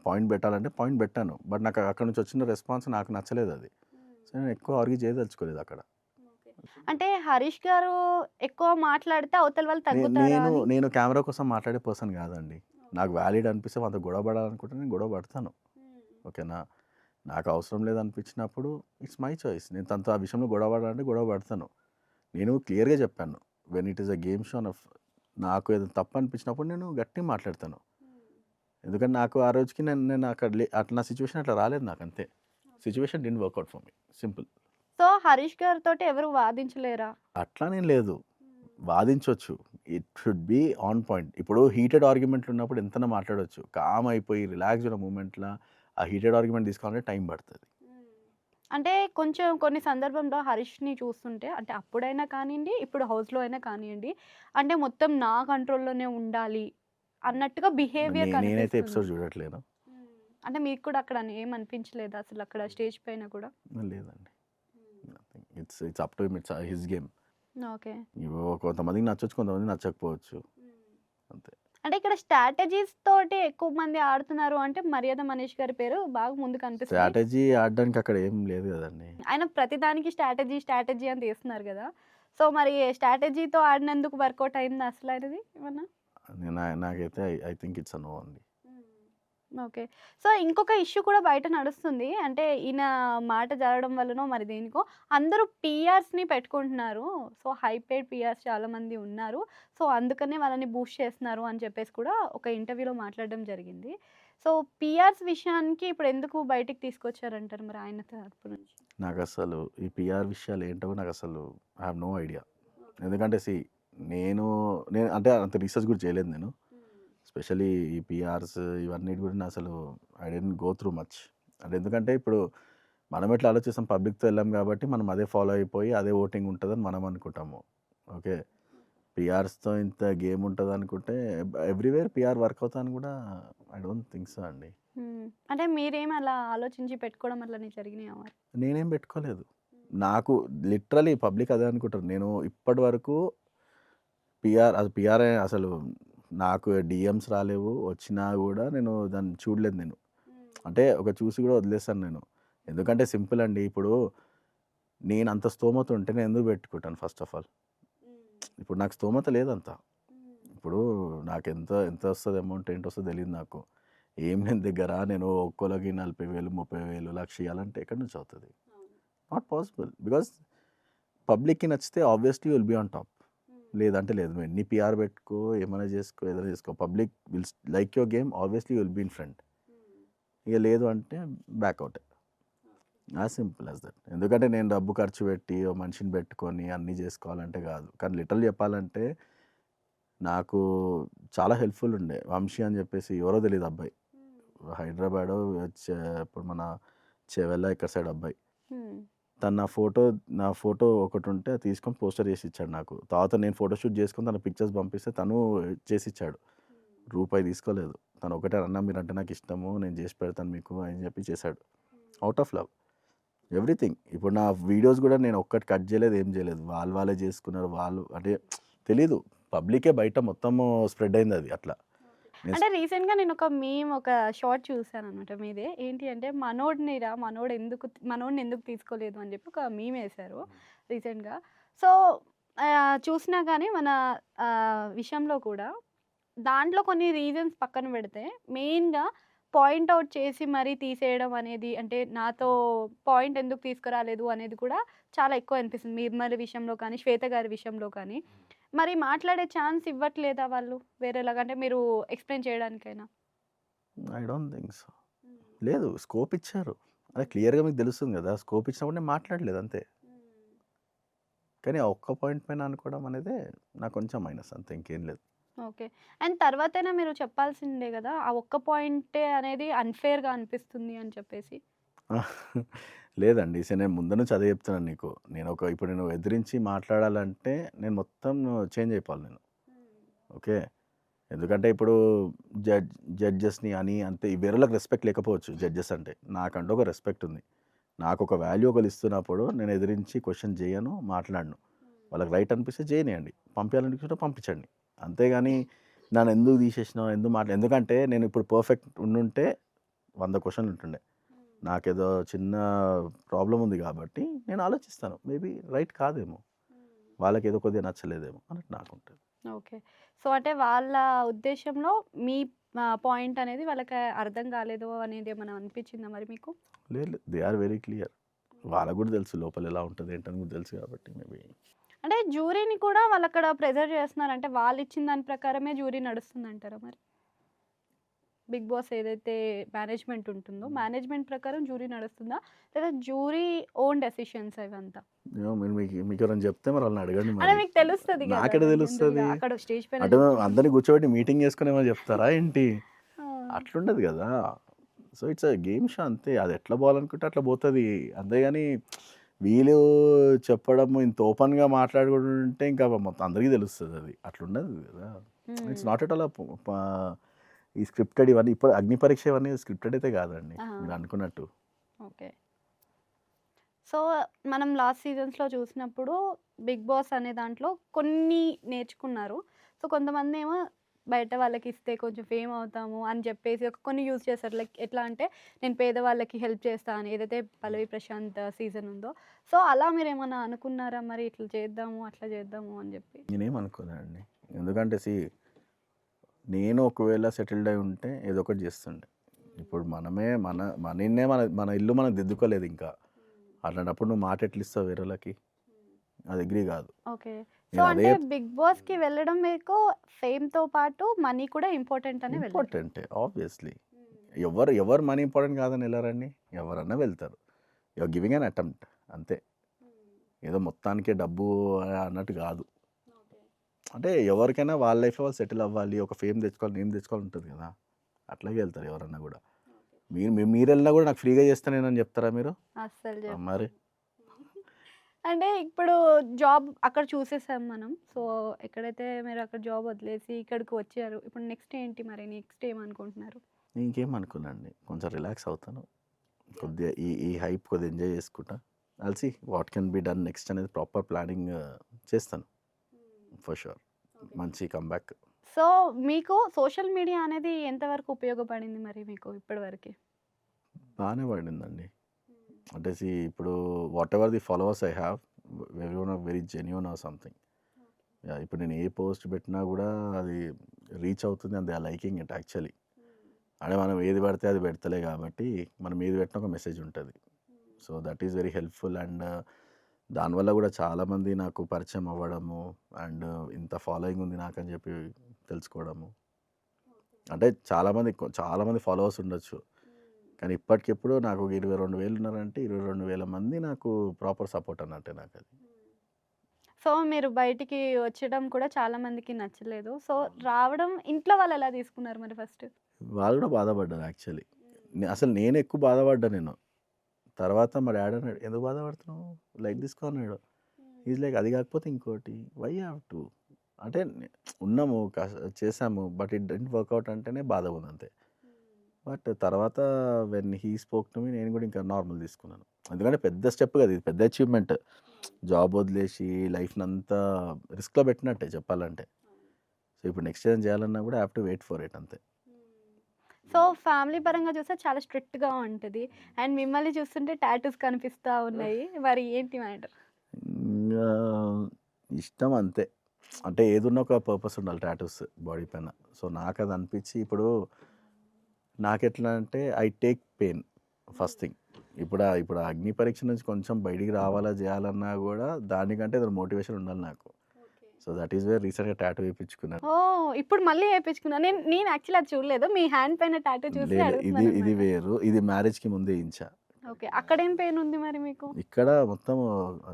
పాయింట్ పెట్టాలంటే పాయింట్ పెట్టాను. బట్ నాకు అక్కడి నుంచి వచ్చిన రెస్పాన్స్ నాకు నచ్చలేదది. సో, నేను ఎక్కువ ఆర్గ్యూ చేయదలుచుకోలేదు అక్కడ. అంటే హరీష్ గారు ఎక్కువ మాట్లాడితే అవతల వాళ్ళు తగ్గుతారా నేను అని? నేను కెమెరా కోసం మాట్లాడే పర్సన్ కాదండి. నాకు వాలిడ్ అనిపిస్తే వాళ్ళతో గొడవ పడాలనుకుంటే నేను గొడవ పడతాను. ఓకేనా? నాకు అవసరం లేదనిపించినప్పుడు ఇట్స్ మై చాయిస్. నేను తనతో ఆ విషయంలో గొడవ పడాలంటే గొడవ పడతాను. నేను క్లియర్‌గా చెప్పాను. When it is a game show నాకు ఏదైనా తప్పు అనిపించినప్పుడు నేను గట్టిగా మాట్లాడతాను. ఎందుకంటే నాకు ఆ రోజుకి నేను నేను అక్కడ అట్లా నా సిట్యుయేషన్ అట్లా రాలేదు నాకంతే. Situation didn't work out for me. Simple. So, Harish గారితోటి ఎవరు వాదించలేరా? అట్లానేం లేదు. వాదించొచ్చు. It should be on point. ఇప్పుడు హీటెడ్ ఆర్గ్యుమెంట్లు ఉన్నప్పుడు ఎంతైనా మాట్లాడొచ్చు. కామ్ అయిపోయి రిలాక్స్డ్ ఉన్న మూమెంట్‌ల ఆ హీటెడ్ ఆర్గ్యుమెంట్ తీసుకోవాలంటే టైం పడతది. అంటే కొంచెం కొన్ని సందర్భంలో హరీష్‌ని చూస్తుంటే అంటే అప్పుడైనా కానియండి, ఇప్పుడు హౌస్‌లో అయినా కానియండి, అంటే మొత్తం నా కంట్రోల్‌లోనే ఉండాలి అన్నట్టుగా బిహేవియర్ నేనైతే కనిపిస్తుంది. ఎపిసోడ్ చూడట్లేను. అంటే మీకు కూడా అక్కడ ఏం అనిపించలేదా అసలు అక్కడ స్టేజ్ పైన కూడా? లేదండి. Nothing. It's up to him. It's his game. Okay. కొంతమందికి నచ్చొచ్చు, కొంతమందికి నచ్చకపోవచ్చు. అంతే. అంటే ఇక్కడ స్ట్రాటజీస్ తోటి ఎక్కువ మంది ఆడుతున్నారు అంటే మర్యాద మనీష్ గారి పేరు బాగా ముందు కనిపిస్తుంది. స్ట్రాటజీ ఆడడానికి అక్కడ ఏం లేదు కదండీ. ఆయన ప్రతిదానికి స్ట్రాటజీ అని తీస్తున్నారు కదా! సో, మరి స్ట్రాటజీతో ఆడినందుకు వర్కౌట్ అయిందా అసలు ఆయనది ఏమన్నా? నాకైతే ఐ థింక్ ఇట్స్ నో అండి. ఓకే. సో, ఇంకొక ఇష్యూ కూడా బయట నడుస్తుంది. అంటే ఈయన మాట జారడం వల్లనో మరి దేనికో అందరూ పీఆర్స్‌ని పెట్టుకుంటున్నారు. సో, హై పెయిడ్ పీఆర్స్ చాలామంది ఉన్నారు. సో, అందుకనే వాళ్ళని బూస్ట్ చేస్తున్నారు అని చెప్పేసి కూడా ఒక ఇంటర్వ్యూలో మాట్లాడడం జరిగింది. సో, పీఆర్స్ విషయానికి ఇప్పుడు ఎందుకు బయటికి తీసుకొచ్చారంటారు మరి ఆయన తరపు నుంచి? నాకసలు ఈ పీఆర్ విషయాలు ఏంటో నాకసలు ఐ హావ్ నో ఐడియా. ఎందుకంటే నేను నేను అంటే అంత రీసెర్చ్ కూడా చేయలేదు నేను. ఎస్పెషల్లీ ఈ పీఆర్స్ ఇవన్నిటి గురించి అసలు I didn't go through much. అంటే ఎందుకంటే ఇప్పుడు మనం ఎట్లా ఆలోచిస్తాం పబ్లిక్‌తో వెళ్ళాం కాబట్టి మనం అదే ఫాలో అయిపోయి అదే ఓటింగ్ ఉంటదని మనం అనుకుంటాము. ఓకే. పీఆర్స్‌తో ఇంత గేమ్ ఉంటదనుకుంటే ఎవ్రీవేర్ పీఆర్ వర్క్ అవుతదని కూడా ఐ డోంట్ థింక్ సో అండి. అంటే మీరేమి అలా ఆలోచించి పెట్టుకోవడం అట్లనే జరిగినాయా మరి? నేనేం పెట్టుకోలేదు. నాకు లిటరల్లీ పబ్లిక్ అదే అనుకుంటారు. నేను ఇప్పటివరకు పీఆర్ అసలు నాకు డీఎమ్స్ రాలేవు. వచ్చినా గూడా నేను దాన్ని చూడలేదు నేను. అంటే చూసి గూడా వదిలేసాను నేను. ఎందుకంటే సింపుల్ అండి. ఇప్పుడు నేను అంత స్తోమత ఉంటే నేను ఎందుకు పెట్టుకుంటాను ఫస్ట్ ఆఫ్ ఆల్. ఇప్పుడు నాకు స్తోమత లేదంత. ఇప్పుడు ఎంత వస్తది అమౌంట్ ఏంటొస్తదో తెలీదు నాకు. ఏం లేని దగ్గర నేను ఒక్కోళ్ళకి 40,000, 30,000, లక్ష ఇయ్యాలంటే ఎక్కడి నుంచి అవుతది? Not possible. బికాజ్ పబ్లిక్‌కి నచ్చితే obviously you will be on top. లేదంటే లేదు. నువ్వు ఎన్ని పీఆర్ పెట్టుకో, ఏమైనా చేసుకో, ఏదైనా చేసుకో. Public will like your game obviously you will be in front. ఇక లేదు అంటే బ్యాకౌటే. As simple as that. ఎందుకంటే నేను డబ్బు ఖర్చు పెట్టి ఓ మనిషిని పెట్టుకొని అన్నీ చేసుకోవాలంటే కాదు. కానీ లిటరల్లీ చెప్పాలంటే నాకు చాలా హెల్ప్‌ఫుల్ ఉండే. వంశీ అని చెప్పేసి ఎవరో తెలీదు అబ్బాయి. హైదరాబాడో ఇప్పుడు మన చెవెళ్ళ ఇక్కడ సైడ్ అబ్బాయి. తను నా ఫోటో ఒకటుంటే అది తీసుకొని పోస్టర్ చేసి ఇచ్చాడు నాకు. తర్వాత నేను ఫోటోషూట్ చేసుకొని తన పిక్చర్స్ పంపిస్తే తను చేసిచ్చాడు. రూపాయి తీసుకోలేదు. తను ఒకటే "అన్న మీరంటే నాకు ఇష్టము. నేను చేసి పెడతాను మీకు" అని చెప్పి చేశాడు. Out of love everything. ఇప్పుడు నా వీడియోస్ కూడా నేను ఒక్కటి కట్ చేయలేదు, ఏం చేయలేదు. వాళ్ళే చేసుకున్నారు. వాళ్ళు అంటే తెలీదు. పబ్లికే బయట మొత్తము స్ప్రెడ్ అయింది అది అట్లా. నేను అంటే రీసెంట్‌గా నేను ఒక షార్ట్ చూసాననమాట మీదే. ఏంటి అంటే మనోడిని ఎందుకు తీసుకోలేదు అని చెప్పి ఒక మీమ్ ఏసారు రీసెంట్‌గా. సో, చూసినా గానీ మన విషయంలో కూడా దాంట్లో కొన్ని రీజన్స్ పక్కన పెడితే మెయిన్‌గా పాయింట్ ఔట్ చేసి మరీ తీసేయడం అనేది అంటే నాతో పాయింట్ ఎందుకు తీసుకురాలేదు అనేది కూడా చాలా ఎక్కువ అనిపిస్తుంది. నిర్మల్ విషయంలో కానీ, శ్వేత గారి విషయంలో కానీ. మరి మాట్లాడే ఛాన్స్ ఇవ్వట్లేదా వాళ్ళు వేరేలాగా? అంటే మీరు ఎక్స్‌ప్లెయిన్ చేయడానికైనా? I don't think so. లేదు స్కోప్ ఇచ్చారు. అదే క్లియర్‌గా మీకు తెలుస్తుంది కదా! స్కోప్ ఇచ్చినప్పుడు నేను మాట్లాడలేదు అంతే. కానీ ఆ ఒక్క పాయింట్ పైన అనుకోవడం అనేదే నాకు కొంచెం మైనస్ అంతే ఇంకేం లేదు. ఓకే. అండ్ తర్వాతైనా మీరు చెప్పాల్సిందే గదా! ఆ ఒక్క పాయింటే అనేది అన్‌ఫెయిర్‌గా అనిపిస్తుంది అని చెప్పేసి. లేదండి. నేను ముందు నుంచి అదే చెప్తున్నాను నీకు. ఇప్పుడు నేను ఎదిరించి మాట్లాడాలంటే నేను మొత్తం చేంజ్ అయిపోవాలి నేను. ఓకే. ఎందుకంటే ఇప్పుడు జడ్ జడ్జెస్‌ని అని అంతే వేరేళ్ళకి రెస్పెక్ట్ లేకపోవచ్చు జడ్జెస్ అంటే. నాకంటూ ఒక రెస్పెక్ట్ ఉంది. నాకొక వాల్యూ ఒకళ్ళు ఇస్తున్నప్పుడు నేను ఎదిరించి క్వెషన్ చేయను, మాట్లాడను. వాళ్ళకి రైట్ అనిపిస్తే చేయనియండి. పంపియాలనిపించుంటే పంపించండి. అంతేగాని నన్నెందుకు తీసేసినావు? ఎందుకంటే నేను ఇప్పుడు పర్ఫెక్ట్ ఉండుంటే 100 క్వెషన్‌లు ఉంటుండే. నాకేదో చిన్న ప్రాబ్లమ్ ఉంది కాబట్టి నేను ఆలోచిస్తాను. మేబీ రైట్ కాదేమో. వాళ్ళకేదో కొద్దిగా నచ్చలేదేమో అన్నట్టు నాకుంటది. ఓకే. సో, అంటే వాళ్ళ ఉద్దేశంలో మీ పాయింట్ అనేది వాళ్ళకి అర్థం కాలేదు అనేది ఏమైనా అనిపించిందా మరి మీకు? లేదు. They are very clear. వాళ్ళకి గూడా తెలుసు లోపల ఎలా ఉంటది ఏంటని కూడా తెలుసు కాబట్టి మేబీ అంటే జ్యూరీని కూడా వాళ్ళక్కడ ప్రెజర్ చేస్తున్నారు. అంటే వాళ్ళిచ్చిన దాని ప్రకారమే జ్యూరీ నడుస్తుందంటారా మరి? బిగ్ బాస్ ఏదైతే మేనేజ్‌మెంట్ ఉంటుందో, మేనేజ్‌మెంట్ ప్రకారం జ్యూరీ నడుస్తుందా? లేదా జ్యూరీ ఓన్ డెసిషన్సా ఇవంతా? ఏమో మీరు మీకెవరైనా చెప్తే మరి వాళ్ళని అడగండి అంటే మరి. మీకు తెలుస్తది గదా! నాకెట్ట మరి తెలుస్తది? జనరల్‌గా అక్కడ స్టేజ్ పైన అంటే చూసినప్పుడు. అందరిని కూర్చోబెట్టి మీటింగ్ చేసుకొని ఏమైనా చెప్తారా ఏంటి? ఆ! అట్లుండదు గదా! So, it's a game show అంతే. అది ఎట్లా పోవాలనుకుంటే అట్లా పోతది. అంతేగాని వీళ్ళు చెప్పడము ఇంత ఓపెన్‌గా మాట్లాడుకుంటుంటే ఇంకా మొత్తం అందరికీ తెలుస్తదది. అట్లుండదు గదా! ఇట్స్ హ్మ్. నాట్ ఎట్ ఆల్ ఈ స్క్రిప్టెడ్ ఇవన్నీ ఇప్పుడు అగ్ని పరీక్ష ఇవన్నీ స్క్రిప్టెడ్ అయితే కాదండి. ఆ! మీరు అనుకున్నట్టు. ఓకే. సో, మనం లాస్ట్ సీజన్స్‌లో చూసినప్పుడు 'బిగ్ బాస్' అనే దాంట్లో కొన్ని నేర్చుకున్నారు. సో, కొంతమందేమో బయట వాళ్ళకిస్తే కొంచెం ఫేమ్ అవుతాము అని చెప్పేసి కొన్ని యూజ్ చేశారు. లైక్ ఎట్లా అంటే నేను పేదవాళ్ళకి హెల్ప్ చేస్తా అని ఏదైతే 'పల్లవి ప్రశాంత్' సీజన్ ఉందో. సో, అలా మీరేమన్నా అనుకున్నారా మరి ఇట్లా చేద్దాము, అట్లా చేద్దాము అని చెప్పి? నేనేం అనుకోలేదండి. ఎందుకంటే నేను ఒకవేళ సెటిల్డ్ అయి ఉంటే ఏదో ఒకటి చేస్తుండే. ఇప్పుడు మనమే మన మనన్నే మన మన ఇల్లు మనం దిద్దుకోలేదు ఇంకా. అట్లాంటప్పుడు నువ్వు మాట ఎట్లా ఇస్తావు వేరేళ్ళకి? అది అగ్రీ కాదు. ఓకే. సో, నేను అదే అంటే 'బిగ్ బాస్‌కి' వెళ్ళడం మీకు ఫేమ్‌తో పాటు మనీ కూడా ఇంపార్టెంట్ అనే వెళ్లారు. ఇంపార్టెంటే ఆబ్వియస్లీ. ఎవరు మనీ ఇంపార్టెంట్ కాదని ఎళ్లరండి? ఎవరన్నా వెళ్తారు. You are giving an attempt అంతే. ఏదో మొత్తానికే డబ్బు అన్నట్టు కాదు. అంటే ఎవరికైనా వాళ్ళ లైఫ్‌లో వాళ్ళు సెటిల్ అవ్వాలి. ఒక ఫేమ్ తెచ్చుకోవాలి, నేమ్ తెచ్చుకోవాలి ఉంటది కదా! అట్లాగే వెళ్తారు ఎవరన్నా కూడా. మీరెళ్ళినా కూడా నాకు ఫ్రీగా చేస్తానేనని చెప్తారా మీరు? అస్సలు మరి. చెప్పను. అంటే ఇప్పుడు జాబ్ అక్కడ చూసేసాం మనం. సో, ఎక్కడైతే మీరు అక్కడ జాబ్ వదిలేసి ఇక్కడికి వచ్చారు. ఇప్పుడు నెక్స్ట్ ఏంటి మరి? నెక్స్ట్ ఏమనుకుంటున్నారు? ఇంకేం అనుకోనండి. కొంచెం రిలాక్స్ అవుతాను. కొద్దిగా ఈ ఈ హైప్ కొద్దిగా ఎంజాయ్ చేసుకుంటా. I'll see what can be done next అనేది ప్రాపర్ ప్లానింగ్ చేస్తాను. For sure. మంచి కమ్‌బ్యాక్. సో, మీకు సోషల్ మీడియా అనేది ఎంతవరకు ఉపయోగపడింది మరి మీకు ఇప్పటివరకి? బానే పడిందండి. అంటే ఇప్పుడు whatever the followers I have everyone are very genuine or something. Yeah! ఇప్పుడు నేను ఏ పోస్ట్ పెట్టినా కూడా అది రీచ్ అవుతుంది and they are liking it actually. అంటే మనం ఏది పడితే అది పెడతలే కాబట్టి మనం ఏది పెట్టినా ఒక మెసేజ్ ఉంటది. So, that is very helpful and దానివల్ల కూడా చాలామంది నాకు పరిచయం అవ్వడము అండ్ ఇంత ఫాలోయింగ్ ఉంది నాకని చెప్పి తెలుసుకోవడము. అంటే చాలామంది ఫాలోవర్స్ ఉండొచ్చు. కానీ ఇప్పటికిప్పుడు నాకు ఒక 22,000 ఉన్నారంటే 22,000 మంది నాకు ప్రాపర్ సపోర్ట్ అన్నట్టే నాకది. సో, మీరు బయటికి వచ్చడం కూడా చాలా మందికి నచ్చలేదు. సో, రావడం ఇంట్లో వాళ్ళు ఎలా తీసుకున్నారు మరి ఫస్ట్? వాళ్ళు కూడా బాధపడ్డారు యాక్చువల్లీ. అసలు నేను ఎక్కువ బాధపడ్డా నేను. తర్వాత మా డ్యాడీ అన్నాడు, "ఎందుకు బాధపడుతున్నావు? లైట్ తీసుకో" అన్నాడు. ఈజ్ లైక్ అది కాకపోతే ఇంకోటి వై యూ హావ్ టు అంటే ఉన్నాము చేసాము but it didn't work out అంటేనే బాధగా ఉంది అంతే. బట్ తర్వాత when he spoke to me నేను కూడా ఇంకా నార్మల్ తీసుకున్నాను. ఎందుకంటే పెద్ద స్టెప్ కదా ఇది. పెద్ద అచీవ్‌మెంట్. జాబ్ వదిలేసి లైఫ్‌నంతా రిస్క్‌లో పెట్టినట్టే చెప్పాలంటే. సో, ఇప్పుడు నెక్స్ట్ ఏదైనా చేయాలన్నా కూడా I have to wait for it అంతే. సో, ఫ్యామిలీ పరంగా చూస్తే చాలా స్ట్రిక్ట్‌గా ఉంటది. అండ్ మిమ్మల్ని చూస్తుంటే టాటూస్ కనిపిస్తా ఉన్నాయి. మరి ఏంటి మ్యాటర్? ఇంగా ఇష్టం అంతే. అంటే ఏదున్నా ఒక పర్పస్ ఉండాలి టాటూస్ బాడీ పైన. సో, నాకది అనిపించి ఇప్పుడు నాకెట్లా అంటే I take pain first thing. ఇప్పుడు ఆ అగ్ని పరీక్ష నుంచి కొంచెం బయటికి రావాలా, చేయాలన్నా గూడా దానికంటే ఏదైనా మోటివేషన్ ఉండాలి నాకు. సో, దట్ ఈస్ వేర్ రీసెంట్‌గా టాటూ ఏపిచ్చుకున్నాను. ఓహ్! ఇప్పుడు మళ్ళీ ఏపిచ్చుకున్నా. నేను నేను యాక్చువల్లీ అది చూడలేదు. మీ హ్యాండ్ పైన టాటూ చూసి ఇది అడుగుతున్నాననమాట. వేరు. ఇది మ్యారేజ్‌కి ముందే ఏయించా. ఓకే. అక్కడేం పెయిన్ ఉంది మరి మీకు? ఇక్కడ మొత్తం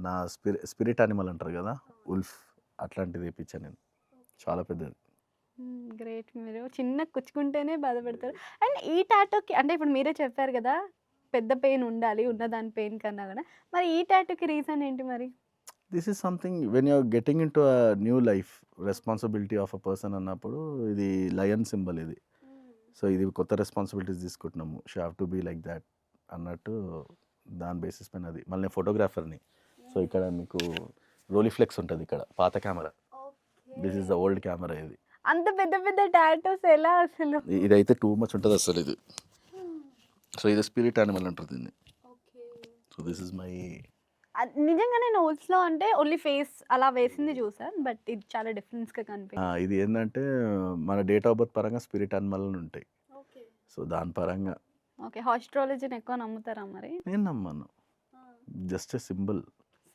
నా స్పిరిట్ యానిమల్ అంటారు గదా! ఉల్ఫ్ అట్లాంటిది ఏపిచ్చా నేను. చాలా పెద్దది. గ్రేట్ మీరు. చిన్నగా కుచ్చుకుంటేనే బాధపడతారు. అండ్ ఈ టాటూకి అంటే ఇప్పుడు మీరే చెప్పారు గదా! పెద్ద పెయిన్ ఉండాలి. ఉన్నదాని పెయిన్ కన్నా గూడా. మరి ఈ టాటూకి రీజన్ ఏంటి మరి? This is something when you are getting into a new life responsibility of a person అన్నప్పుడు ఇది లయన్ సింబల్ ఇది. సో, ఇది కొత్త రెస్పాన్సిబిలిటీస్ తీసుకుంటున్నాము. She have to be like that అన్నట్టు దాని బేసిస్ పైన అది. మళ్ళీ నేను ఫోటోగ్రాఫర్‌ని. సో, ఇక్కడ మీకు రోలిఫ్లెక్స్ ఉంటది ఇక్కడ పాత camera. This is the old camera ఇది. అంత పెద్ద పెద్ద టాటూస్ ఎలా అసలు? ఇదైతే టూ మచ్ ఉంటది అసలు ఇది. సో, ఇది స్పిరిట్ యానిమల్ అంటారు దీన్ని. సో, దిస్ ఈజ్ మై నిజంగానే నోట్స్‌లో అంటే ఓన్లీ ఫేస్ అలా వేసింది చూసాను. బట్ ఇది చాలా డిఫరెన్స్‌గా ఇది ఏందంటే మన డేట్ ఆఫ్ బర్త్ పరంగా స్పిరిట్ యానిమల్ అని ఉంటాయి. ఓకే. సో, దాని పరంగా ఓకే. హాస్ట్రాలజీని ఎక్కువ నమ్ముతారా మరి? నేను నమ్మను. Just a symbol.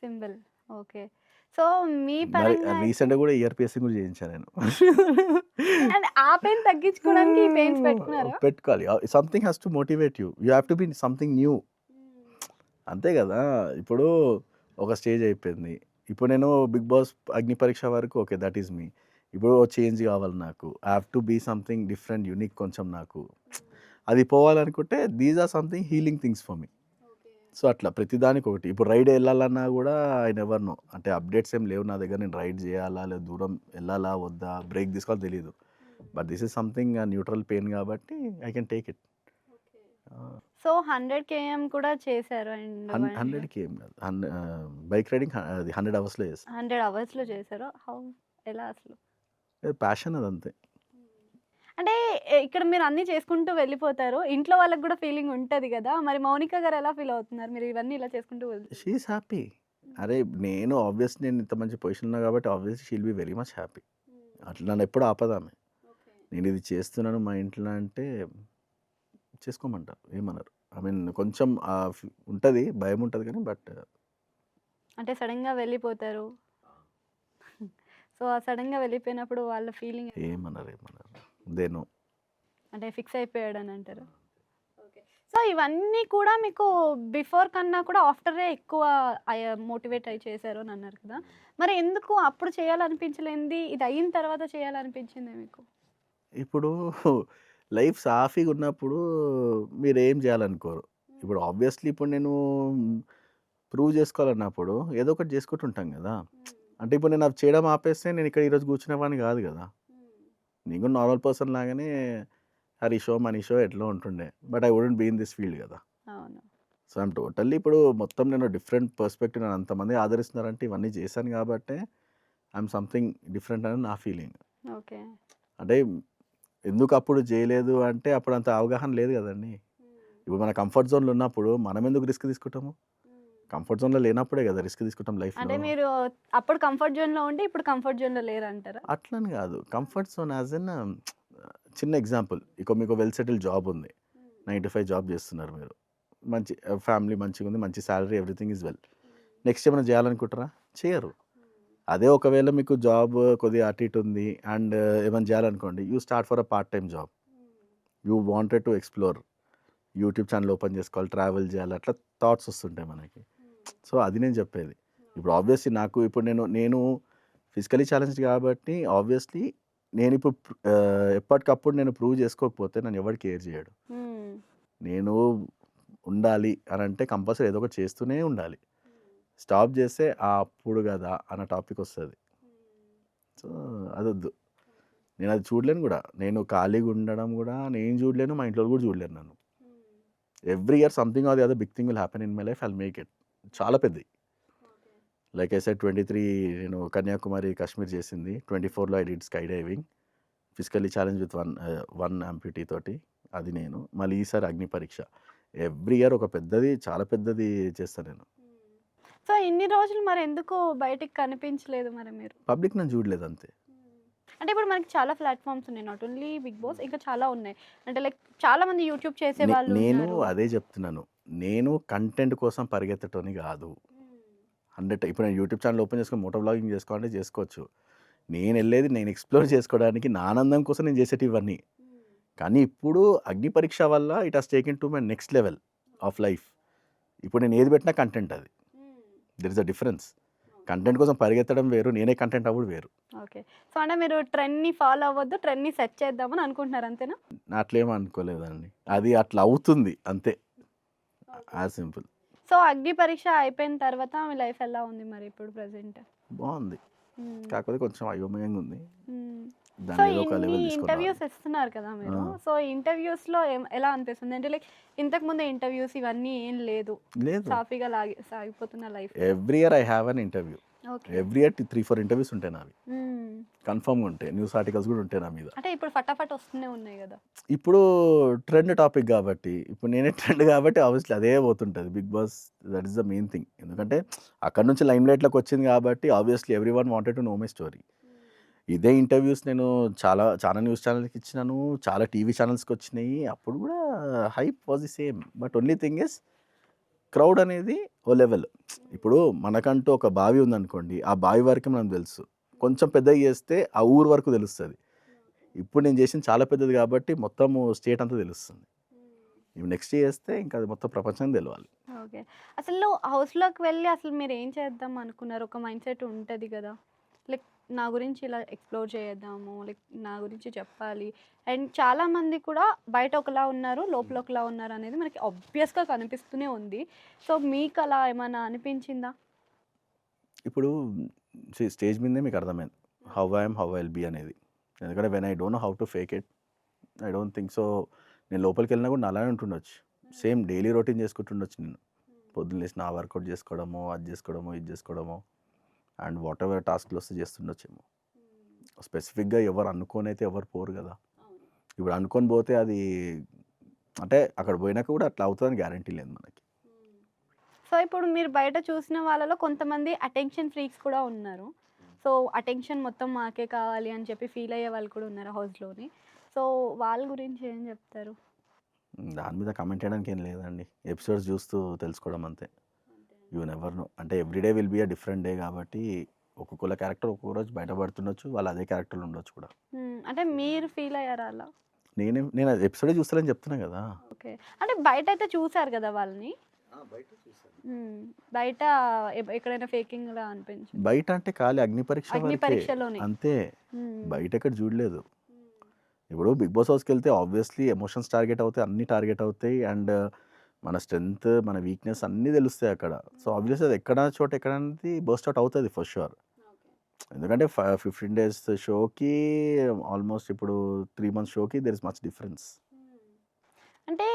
Symbol. Okay. So, మీ మరి పరంగా అయితే రీసెంట్‌గా కూడా ఇయర్ పియర్సింగ్ కూడా చేయించా నేను. అంటే ఆ పెయిన్ తగ్గించుకోవడానికి ఈ పెయిన్స్ పెట్టుకున్నారా? పెట్టుకోవాలి. Something has to motivate you. You have to be something new. అంతే కదా! ఇప్పుడు ఒక స్టేజ్ అయిపోయింది. ఇప్పుడు నేను 'బిగ్ బాస్' అగ్ని పరీక్ష వరకు ఓకే. దట్ ఈస్ మీ. ఇప్పుడు చేంజ్ కావాలి నాకు. I have to be something different, unique కొంచెం నాకు. అది పోవాలనుకుంటే these are something healing things for me. So, అట్లా ప్రతిదానికి ఒకటి. ఇప్పుడు రైడ్ ఎళ్ళాలన్నా గూడా ఐ నెవర్ నో. అంటే అప్డేట్స్ ఏం లేవు నా దగ్గర. నేను రైడ్ చేయాలా? లేదా దూరం ఎళ్ళాలా? వద్దా? బ్రేక్ తీసుకోవాలో తెలీదు. But this is something neutral pain కాబట్టి I can take it. So, 100 KM కూడా చేశారు. అండ్ 100కి ఏం కాదు. బైక్ రైడింగ్ అది 100 అవర్స్‌లో చేస్తా. 100 అవర్స్‌లో చేశారు. ఎలా అసలు? ప్యాషన్ అదంతే. అంటే ఇక్కడ మీరు అన్నీ చేసుకుంటూ వెళ్ళిపోతారు. ఇంట్లో వాళ్ళకి గూడా ఫీలింగ్ ఉంటది గదా! మరి మౌనిక గారు ఎలా ఫీల్ అవుతున్నారు? మీరు ఇవన్నీ ఇలా చేసుకుంటూ వెళ్తే? She is happy. అరే! నేను ఇంత మంచి పొజిషన్‌లో ఉన్నా కాబట్టి obviously she will be very much happy. అట్లా నన్ను ఎప్పుడు ఆపదామె. నేను ఇది చేస్తున్నాను మా ఇంట్లో అంటే చేసుకోమంటారు. ఏమనరు. ఐ మీన్ కొంచెం ఉంటది. భయం ఉంటది కానీ బట్ అంటే సడెన్‌గా వెళ్ళిపోతారు. సో, ఆ సడెన్‌గా వెళ్ళిపోయినప్పుడు వాళ్ళ ఫీలింగ్ ఏమనరు. They know. అంటే ఫిక్స్ అయిపోయాడని అంటారా? ఓకే. సో, ఇవన్నీ కూడా మీకు బిఫోర్ కన్నా కూడా ఆఫ్టరే ఎక్కువ మోటివేట్ అయ్యి చేశారు అని అన్నారు కదా! మరి ఎందుకు అప్పుడు చేయాలనిపించలేనిది ఇది అయిన తర్వాత చేయాలనిపించింది మీకు? ఇప్పుడు లైఫ్ సాఫీగా ఉన్నప్పుడు మీరేం చేయాలనుకోరు. ఇప్పుడు ఆబ్వియస్లీ ఇప్పుడు నేను ప్రూవ్ చేసుకోవాలన్నప్పుడు ఏదో ఒకటి చేసుకుంటూ ఉంటాం కదా! అంటే ఇప్పుడు నేను అది చేయడం ఆపేస్తే నేను ఇక్కడ ఈరోజు కూర్చునేవాడిని కాదు కదా! నేను కూడా నార్మల్ పర్సన్ లాగానే హరీషో, మనీషో ఎట్లో ఉంటుండే. But I wouldn't be in this field కదా! అవును. సో, ఐయామ్ టోటల్లీ ఇప్పుడు మొత్తం నేను డిఫరెంట్ పర్స్పెక్టివ్ నన్ను అంతమంది ఆదరిస్తున్నారంటే ఇవన్నీ చేశాను కాబట్టే ఐయామ్ సంథింగ్ డిఫరెంట్ అని నా ఫీలింగ్. ఓకే. అంటే ఎందుకు అప్పుడు చేయలేదు అంటే అప్పుడు అంత అవగాహన లేదు కదండీ! ఇప్పుడు మన కంఫర్ట్ జోన్‌లో ఉన్నప్పుడు మనం ఎందుకు రిస్క్ తీసుకుంటాము? కంఫర్ట్ జోన్‌లో లేనప్పుడే కదా రిస్క్ తీసుకుంటాం అంటే లైఫ్‌లో. మీరు అప్పుడు కంఫర్ట్ జోన్‌లో ఉండి ఇప్పుడు కంఫర్ట్ జోన్‌లో లేరంటారా? అట్లని కాదు. కంఫర్ట్ జోన్ యాస్ ఇన్ చిన్న ఎగ్జాంపుల్. ఇక మీకు వెల్ సెటిల్డ్ జాబ్ ఉంది. 9-5 జాబ్ చేస్తున్నారు మీరు. మంచి ఫ్యామిలీ మంచిగుంది. మంచి salary everything is well. Next ఏమైనా చేయాలనుకుంటారా? చేయరు. అదే ఒకవేళ మీకు జాబ్ కొద్దిగా అటు ఇటు ఉంది అండ్ ఏమైనా చేయాలనుకోండి. You start for a part time job. You wanted to explore. YouTube channel open చేసుకోవాలి, ట్రావెల్ చేయాలి అట్లా థాట్స్ వస్తుంటాయి మనకి. సో, అది నేను చెప్పేది. ఇప్పుడు ఆబ్వియస్లీ నాకు ఇప్పుడు నేను ఫిజికల్లీ ఛాలెంజ్డ్ కాబట్టి ఆబ్వియస్లీ నేనిప్పుడు ఎప్పటికప్పుడు నేను ప్రూవ్ చేసుకోకపోతే నన్ను ఎవడు కేర్ చేయడు. హ్మ్. నేను ఉండాలి అనంటే కంపల్సరీ ఏదో ఒకటి చేస్తూనే ఉండాలి. స్టాప్ చేస్తే అప్పుడు కదా అన్న టాపిక్ వస్తది. సో, అదొద్దు. నేను అది చూడలేను కూడా. నేను ఖాళీగా ఉండడం కూడా నేను చూడలేను. మా ఇంట్లో కూడా చూడలేరు నన్ను. Every year something or the other big thing will happen in my life. I'll make it. చాలా పెద్దయి. లైక్ ఐ సెడ్ 23 నేను కన్యాకుమారి, కాశ్మీర్ చేసింది. 24లో I did sky diving. Physically challenge with one amputee తోటి. అది నేను. మళ్ళీ ఈసారి అగ్ని పరీక్ష. ఎవ్రీ ఇయర్ ఒక పెద్దది, చాలా పెద్దది చేస్తా నేను. సో ఇన్ని రోజులు మరి ఎందుకు బయటికి కనిపించలేదు మరి మీరు? పబ్లిక్ నన్ను చూడలేదు అంతే. అంటే ఇప్పుడు మనకి చాలా ప్లాట్‌ఫార్మ్స్ ఉన్నాయి. నాట్ ఓన్లీ బిగ్ బాస్ ఇంకా చాలా ఉన్నాయి. అంటే లైక్ చాలా మంది యూట్యూబ్ చేసేవాళ్ళు నేను ఉన్నారు. అదే చెప్తున్నాను. నేను కంటెంట్ కోసం పరిగెత్తటోని కాదు. 100 ఇప్పుడు నేను యూట్యూబ్ ఛానల్ ఓపెన్ చేసుకొని మోటో వ్లాగింగ్ చేసుకోవాలంటే చేసుకోవచ్చు. నేనెళ్ళేది నేను ఎక్స్‌ప్లోర్ చేసుకోవడానికి, నా ఆనందం కోసం నేను చేసేటివి ఇవన్నీ. కానీ ఇప్పుడు అగ్ని పరీక్ష వల్ల it has taken to my next level of life. ఇప్పుడు నేను ఏది పెట్టినా కంటెంట్ అది. There is a difference. Content కోసం పరిగెత్తడం వేరు, నేనే కంటెంట్ అవ్వడం వేరు. ఓకే. సో అంటే మీరు ట్రెండ్‌ని ఫాలో అవ్వద్దు. ట్రెండ్‌ని సెట్ చేద్దామని అనుకుంటున్నారు అంతేనా? అట్లేం అనుకోలేదండి. అది అట్లా అవుతుంది అంతే. As simple. సో అగ్ని పరీక్ష అయిపోయిన తర్వాత మీ లైఫ్ ఎలా ఉంది మరి ఇప్పుడు ప్రెజెంట్? బావుంది. హ్మ్. కాకపోతే కొంచెం అయోమయంగా ఉంది. హ్మ్. సో దాన్ని ఏదో ఒక ఇన్ని లెవెల్ తీసుకొని ఇంటర్వ్యూస్ రావాలి. ఇస్తున్నారు కదా మీరు. ఆ! సో ఇంటర్వ్యూస్‌లో ఎలా అనిపిస్తుంది? అంటే లైక్ ఇంతకుముందు ఇంటర్వ్యూస్ ఇవన్నీ ఏం లేదు. లేదు. సాఫీగా సాగిపోతున్న life. Every year I have an interview. Okay. Every year 3, 4 interviews ఉంటాయి నావి. హ్మ్. కన్ఫర్మ్‌గా ఉంటాయి. న్యూస్ ఆర్టికల్స్ కూడా ఉంటాయి నా మీద. అంటే ఇప్పుడు ఫటాఫట్ వస్తూనే ఉన్నాయి గదా! ఇప్పుడు ట్రెండ్ టాపిక్ కాబట్టి, ఇప్పుడు నేనే ట్రెండ్ కాబట్టి ఆబ్వియస్లీ అదే పోతుంటది. Bigg Boss that is the main thing. ఎందుకంటే అక్కడి నుంచి లైమ్‌లైట్‌లోకి వచ్చింది కాబట్టి obviously everyone wanted to know my story. ఇదే ఇంటర్వ్యూస్ నేను చాలా న్యూస్ ఛానెల్‌కి ఇచ్చినాను. చాలా టీవీ ఛానెల్స్‌కి వచ్చినాయి. అప్పుడు కూడా hype was the same. But only thing is crowd అనేది ఓ లెవెల్. ఇప్పుడు మనకంటూ ఒక బావి ఉందనుకోండి. ఆ బావి వరకే మనకు తెలుసు. కొంచెం పెద్దగా చేస్తే ఆ ఊరు వరకు తెలుస్తది. ఇప్పుడు నేను చేసింది చాలా పెద్దది కాబట్టి మొత్తము స్టేట్ అంతా తెలుస్తుంది. ఇవి నెక్స్ట్ చేస్తే ఇంకా అది మొత్తం ప్రపంచానికి తెలవాలి. ఓకే. అసలు హౌస్‌లోకి వెళ్ళి అసలు మీరేం చేద్దాం అనుకున్నారు? ఒక మైండ్ సెట్ ఉంటది గదా! లైక్ నా గురించి ఇలా ఎక్స్‌ప్లోర్ చేద్దాము. లైక్ నా గురించి చెప్పాలి. అండ్ చాలామంది కూడా బయట ఒకలా ఉన్నారు. లోపల ఒకలా ఉన్నారు అనేది మనకి ఆబ్వియస్‌గా కనిపిస్తూనే ఉంది. సో మీకు అలా ఏమన్నా అనిపించిందా? ఇప్పుడు స్టేజ్ మీదనే మీకు అర్థమైంది. How I am, how I will be అనేది. ఎందుకంటే when I don't know how to fake it. I don't think so. నేను లోపలికెళ్ళినా కూడా నాలానే ఉంటుండొచ్చు. సేమ్ డైలీ రొటీన్ చేసుకుంటుండొచ్చు నేను. పొద్దున్న లేసి నా వర్కౌట్ చేసుకోవడమో, అది చేసుకోవడమో, ఇది చేసుకోవడమో అండ్ వాటెవర్ టాస్క్‌లు వస్తే చేస్తుండొచ్చేమో. స్పెసిఫిక్‌గా ఎవరు అనుకోనైతే ఎవరు పోరు కదా! ఇప్పుడు అనుకోని పోతే అది అంటే అక్కడ పోయినాక కూడా అట్లా అవుతదని గ్యారంటీ లేదు మనకి. సో ఇప్పుడు మీరు బయట చూసిన వాళ్ళలో కొంతమంది అటెన్షన్ ఫ్రీక్స్ కూడా ఉన్నారు. సో అటెన్షన్ మొత్తం మాకే కావాలి అని చెప్పి ఫీల్ అయ్యే వాళ్ళు కూడా ఉన్నారు హౌస్‌లోని. సో వాళ్ళ గురించి ఏం చెప్తారు? దాని మీద కామెంట్ చేయడానికి ఏం లేదండి. ఎపిసోడ్స్ చూస్తూ తెలుసుకోవడం అంతే. You never know. అంటే every day will be a different day కాబట్టి ఒక్కొక్కళ్ళ క్యారెక్టర్ ఒక్కో రోజు బయటపడుతుండొచ్చు. వాళ్ళు అదే క్యారెక్టర్‌లో ఉండొచ్చు కూడా. అంటే మీరు ఫీల్ అయ్యారా అలా? నేను అది ఎపిసోడే చూస్తలేని చెప్తున్నా కదా! ఓకే. అంటే బయటైతే చూసారు గదా వాళ్ళని. బయట చూసాను. హ్మ్. బయట ఎక్కడైనా ఫేకింగ్‌లా అనిపించిందా? బయట అంటే ఖాళీ అగ్ని పరీక్ష అగ్ని వరకే. పరీక్షలోనే. అంతే. హ్మ్. బయటెక్కడ చూడలేదు. ఇప్పుడు 'బిగ్ బాస్' హౌస్‌కెళ్తే ఆబ్వియస్లీ ఎమోషన్స్ టార్గెట్ అవుతాయి. అన్నీ టార్గెట్ అవుతాయి. అండ్ మన స్ట్రెంగ్త్, మన వీక్‌నెస్ అన్నీ తెలుస్తాయి అక్కడ. సో, ఆబ్వియస్‌లీ అది ఎక్కడ చోట ఎక్కడ అనేది బర్స్ట్ ఔట్ అవుతది ఫర్ ష్యూర్. ఎందుకంటే 15 డేస్ షోకి ఆల్మోస్ట్ ఇప్పుడు 3 మంత్స్ షోకి దేర్ ఇస్ మచ్ డిఫరెన్స్. అంటే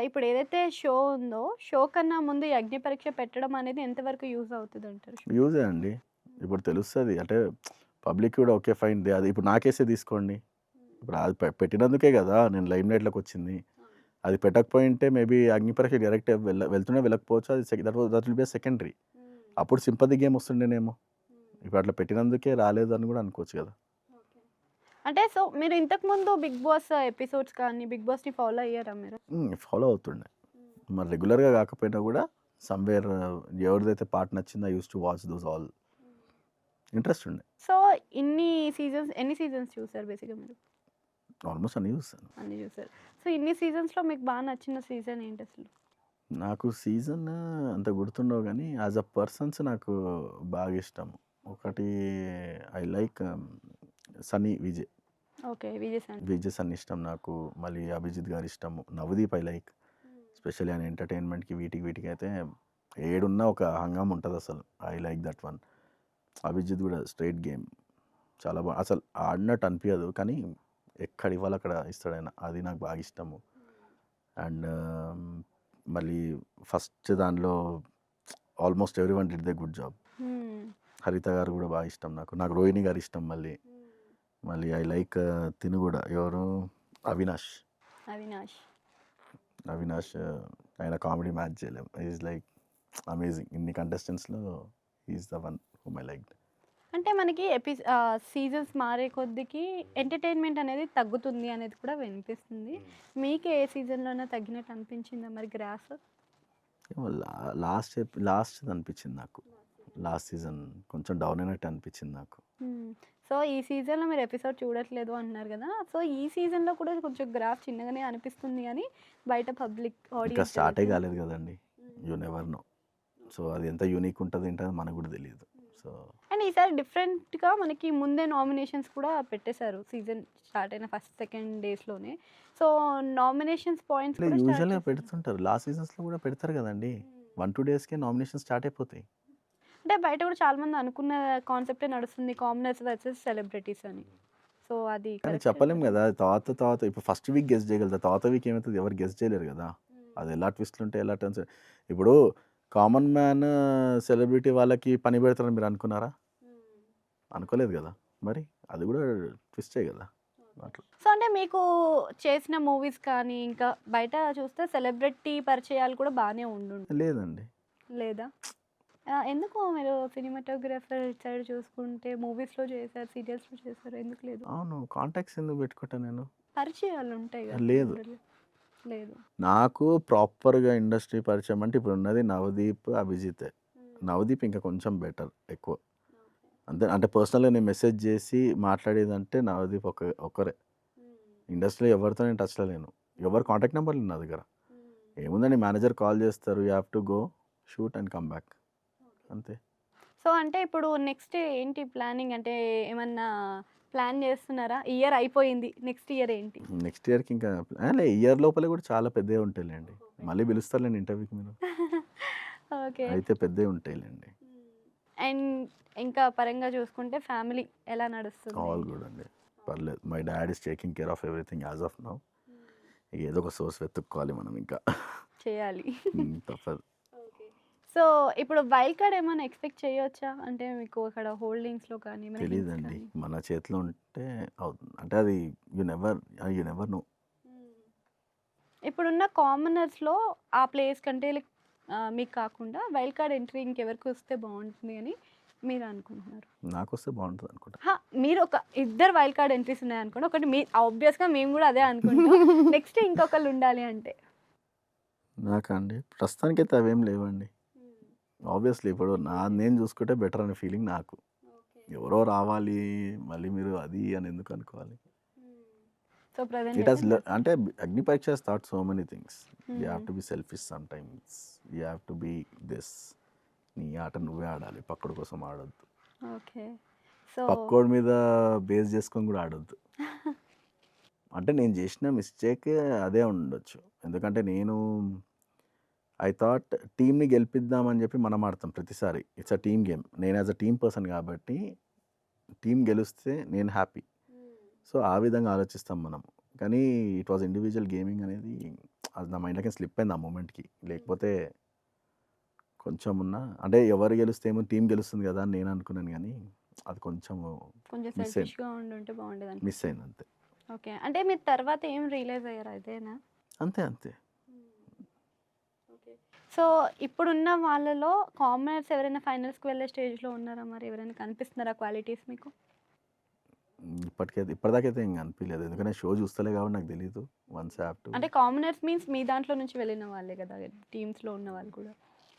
ఇప్పుడు ఏదైతే షో ఉందో, షో కన్నా ముందు ఈ అగ్ని పరీక్ష పెట్టడం అనేది ఎంతవరకు యూజ్ అవుతదంటారు? యూజే అండి. ఇప్పుడు తెలుస్తది. అంటే పబ్లిక్ కూడా ఓకే ఫైన్. అది ఇప్పుడు నా కేసే తీసుకోండి. ఇప్పుడు అది పెట్టినందుకే కదా నేను లైమ్‌లైట్‌లోకొచ్చింది. అది పెట్టకపోయుంటే మేబీ అగ్ని పరీక్ష డైరెక్ట్ వెళ్తున్నా వెళ్ళకపోవచ్చు. అది దట్ విల్ బి సెకండరీ. అప్పుడు సింపతి గేమ్ వస్తుండేనేమో. ఇప్పుడు అట్లా పెట్టినందుకే రాలేదని కూడా అనుకోవచ్చు కదా! అంటే సో మీరు ఇంతకుముందు 'బిగ్ బాస్' ఎపిసోడ్స్ కానీ, 'బిగ్ బాస్‌ని' ఫాలో అయ్యారా మీరు? ఫాలో అవుతుండే. మరి రెగ్యులర్‌గా కాకపోయినా కూడా సమ్‌వేర్ ఎవరిదైతే పార్ట్ నచ్చిందో I used to watch those all. Interest ఉండే. సో ఎన్ని సీజన్స్ చూసారు బేసిక్‌గా మీరు? ఆల్మోస్ట్ అన్నీ చూస్తాను. అన్నీ చూసారు. సో ఇన్ని సీజన్స్‌లో మీకు బాగా నచ్చిన సీజన్ ఏంటసలు? నాకు సీజన్ అంత గుర్తుండవు గానీ యాజ్ అ పర్సన్స్ నాకు బాగా ఇష్టం. ఒకటి I like Sunny Vijay. Okay. Vijay. Vijay Sunny ఇష్టం నాకు. మళ్ళీ అభిజిత్ గారి ఇష్టము. Navdeep I like. స్పెషల్లీ ఆయన ఎంటర్‌టైన్‌మెంట్‌కి వీటికైతే ఏడున్నా ఒక హంగామా ఉంటదసలు. I like that one. Abhijit కూడా స్ట్రెయిట్ గేమ్. చాలా అసలు ఆడినట్టు అనిపియదు. కానీ ఎక్కడ ఇవ్వాలో అక్కడ ఇస్తాడాయన. అది నాకు బాగా ఇష్టము. అండ్ మళ్ళీ ఫస్ట్ దానిలో almost everyone did the good job. హ్మ్. హరిత గారు కూడా బాగా ఇష్టం నాకు. నాకు రోహిణి గారు ఇష్టం మళ్ళీ. మళ్ళీ ఐ లైక్ తిను కూడా ఎవరు అవినాష్. అవినాష్. అవినాష్ ఆయన కామెడీ మ్యాచ్ చేయలేం. Is like amazing. ఇన్ని కంటెస్టెంట్స్‌లో is the one whom I liked. అంటే మనకి సీజన్స్ మారే కొద్దికి ఎంటర్‌టైన్‌మెంట్ అనేది తగ్గుతుంది అనేది కూడా వినిపిస్తుంది. మీకు ఏ సీజన్‌లోనా తగ్గినట్టు అనిపించిందా మరి గ్రాఫ్? ఏమో లాస్ట్‌ది అనిపించింది నాకు. లాస్ట్ సీజన్ కొంచెం డౌన్ అయినట్టు అనిపించింది నాకు. హ్మ్. సో, ఈ సీజన్‌లో మీరు ఎపిసోడ్ చూడట్లేదు అంటున్నారు గదా! సో, ఈ సీజన్‌లో కూడా కొంచెం గ్రాఫ్ చిన్నగానే అనిపిస్తుంది గానీ, బయట పబ్లిక్ ఇంకా ఆడియన్స్ స్టార్టే ఎవరికీ కాలేదు కదండీ. You never no. సో అది ఎంత యూనిక్ ఉంటది ఏంటో మనకు కూడా తెలీదు. సో అండ్ ఈసారి డిఫరెంట్‌గా మనకి ముందే నామినేషన్స్ కూడా పెట్టేశారు. సీజన్ స్టార్ట్ అయిన ఫస్ట్, సెకండ్ డేస్‌లోనే. సో, నామినేషన్స్ పాయింట్స్ లేదు కూడా స్టార్ట్ యూజువల్‌గా చేశారు. పెడుతుంటారు. లాస్ట్ సీజన్స్‌లో కూడా పెడతారు కదండీ. 1, 2 డేస్‌కే నామినేషన్స్ స్టార్ట్ అయిపోతాయి. అంటే బయట కూడా చాలామంది అనుకున్న కాన్సెప్టే నడుస్తుంది. కామనర్స్ వర్సెస్ సెలబ్రిటీస్ అని. సో, అది కానీ కరెక్ట్ చెప్పలేం అంటారా? కదా! తర్వాత ఇప్పుడు ఫస్ట్ వీక్ గెస్ చేయగలుగుతా. తర్వాత వీక్ ఏమైతది ఎవరు గెస్ చేయలేరు కదా! అది ఎలా ట్విస్ట్‌లు ఉంటాయి, ఎలా టర్న్స్. ఇప్పుడు కామన్ మ్యాన్ సెలబ్రిటీ వాళ్ళకి పని పెడతారని మీరు అనుకున్నారా? అనుకోలేదు కదా! మరి అది కూడా ట్విస్టే కదా! అట్లా. సో, అంటే మీకు చేసిన మూవీస్ కానీ, ఇంకా బయట చూస్తే సెలబ్రిటీ పరిచయాలు కూడా బానే ఉండుంటాయి. లేదండి. లేదా? ఎందుకు మీరు సినిమాటోగ్రాఫర్ ఇటు సైడ్ చూసుకుంటే మూవీస్‌లో చేశారు, సీరియల్స్‌లో చేశారు. ఎందుకు లేదు? అవును. కాంటాక్ట్స్ ఎందుకు పెట్టుకుంటా నేను? పరిచయాలు ఉంటాయి కదా! లేదు. జనరల్‌గా. లేదు. నాకు ప్రాపర్‌గా ఇండస్ట్రీ పరిచయం అంటే ఇప్పుడున్నది నవదీప్, అభిజితే. నవదీప్ ఇంకా కొంచెం బెటర్ ఎక్కువ. అంతే అంటే పర్సనల్‌గా నేను మెసేజ్ చేసి మాట్లాడేదంటే నవదీప్ ఒక్కరే. ఇండస్ట్రీలో ఎవరితో నేను టచ్‌లో లేను. ఎవరి కాంటాక్ట్ నంబర్లు నా దగ్గర. ఏముందండి మేనేజర్ కాల్ చేస్తారు. You have to go, shoot and come back అంతే. సో, అంటే ఇప్పుడు నెక్స్ట్ ఏంటి ప్లానింగ్? అంటే ఏమన్నా ప్లాన్ చేస్తున్నారా? ఇయర్ అయిపోయింది. నెక్స్ట్ ఇయర్ ఏంటి? నెక్స్ట్ ఇయర్‌కి ఇంకా ఇయర్ లోపలే కూడా చాలా పెద్దవి ఉంటాయిలెండి. మళ్ళీ పిలుస్తారులెండి ఇంటర్వ్యూకి మీరు. ఓకే. అయితే పెద్దవి ఉంటాయిలెండి. అండ్ ఇంకా పరంగా చూసుకుంటే ఫ్యామిలీ ఎలా నడుస్తుంది ఆల్ ఇంట్లో? గుడ్ అండి. పర్లేదు. My dad is taking care of everything as of now. ఏదో ఒక సోర్స్ వెతుక్కోవాలి మనం ఇంకా. చేయాలి. తప్పదు. సో, ఇప్పుడు వైల్డ్ కార్డ్ ఏమైనా ఎక్స్‌పెక్ట్ చేయొచ్చా? అంటే మీకు అక్కడ హోల్డింగ్స్‌లో కానీ, ఏమైనా హింట్స్ తెలీదండి. కానీ? మన చేతిలో ఉంటే అవుతుంది. అంటే అది యూ నెవర్ నో. ఇప్పుడున్న కామనర్స్‌లో ఆ ప్లేస్ కంటే మీకు కాకుండా వైల్డ్ కార్డ్ ఎంట్రీ ఇంకెవరికి వస్తే బావుంటుంది అని మీరు అనుకుంటున్నారు? నాకొస్తే బావుంటది అనుకుంటా. అహా! మీరు ఒక ఇద్దరు వైల్డ్ కార్డ్ ఎంట్రీస్ ఉన్నాయనుకోండి. ఒకటి మీ ఆబ్వియస్‌గా మేము గూడా అదే అనుకుంటాం. నెక్స్ట్ ఇంకొకళ్ళు ఉండాలి అంటే? నాకా అండి? ప్రస్తుతానికైతే అవేం లేవండి. ఆబ్వియస్‌లీ ఇప్పుడు నేను చూసుకుంటే బెటర్ అనే ఫీలింగ్ నాకు. ఎవరో రావాలి, మళ్ళీ మీరు అది అని ఎందుకు అనుకోవాలి? సో, ప్రెజెంట్ ఇట్ అయితే హాస్ అంటే అగ్ని పరీక్ష has thought so many things. You have to be selfish sometimes. You have to be this. నీ ఆట నువ్వే ఆడాలి. పక్కోడి కోసం ఆడొద్దు. ఓకే. సో, పక్కోడి మీద బేస్ చేసుకొని కూడా ఆడొద్దు. అంటే నేను చేసిన మిస్టేక్ అదే ఉండొచ్చు. ఎందుకంటే నేను ఐ థాట్ టీమ్‌ని గెలిపిద్దామని చెప్పి మనం ఆడతాం ప్రతిసారి. It's a team game. నేను యాస్ అ టీమ్ పర్సన్ కాబట్టి టీమ్ గెలిస్తే నేను హ్యాపీ. సో, ఆ విధంగా ఆలోచిస్తాం మనం. కానీ ఇట్ వాస్ ఇండివిడ్యువల్ గేమింగ్ అనేది అది నా మైండ్‌లోకి స్లిప్ అయింది ఆ మొమెంట్‌కి. లేకపోతే కొంచెం అంటే ఎవరు గెలిస్తే ఏముంది టీమ్ గెలుస్తుంది కదా అని నేను అనుకున్నాను గానీ అది కొంచెం కొంచెం మిస్ అయింది. సెల్ఫిష్‌గా ఉండుంటే బావుండేదనిపిస్తుంది. మిస్ అయింది అంతే. ఓకే. అంటే మీరు తర్వాత ఏం రియలైజ్ అయ్యారా అదేనా? అంతే. ఓకే. సో, ఇప్పుడున్న వాళ్ళలో కామనర్స్ ఎవరైనా ఫైనల్స్‌కి వెళ్ళే స్టేజ్‌లో ఉన్నారా మరి? ఎవరైనా కనిపిస్తున్నారా క్వాలిటీస్ మీకు? ఇప్పటిదాకైతే ఏం అనిపియలేదు. ఎందుకంటే షో చూస్తలే కాబట్టి నాకు తెలీదు. Once I have to. అంటే కామనర్స్ మీన్స్ మీ దాంట్లో నుంచి వెళ్ళిన వాళ్ళే కదా! టీమ్స్‌లో ఉన్న వాళ్ళు కూడా.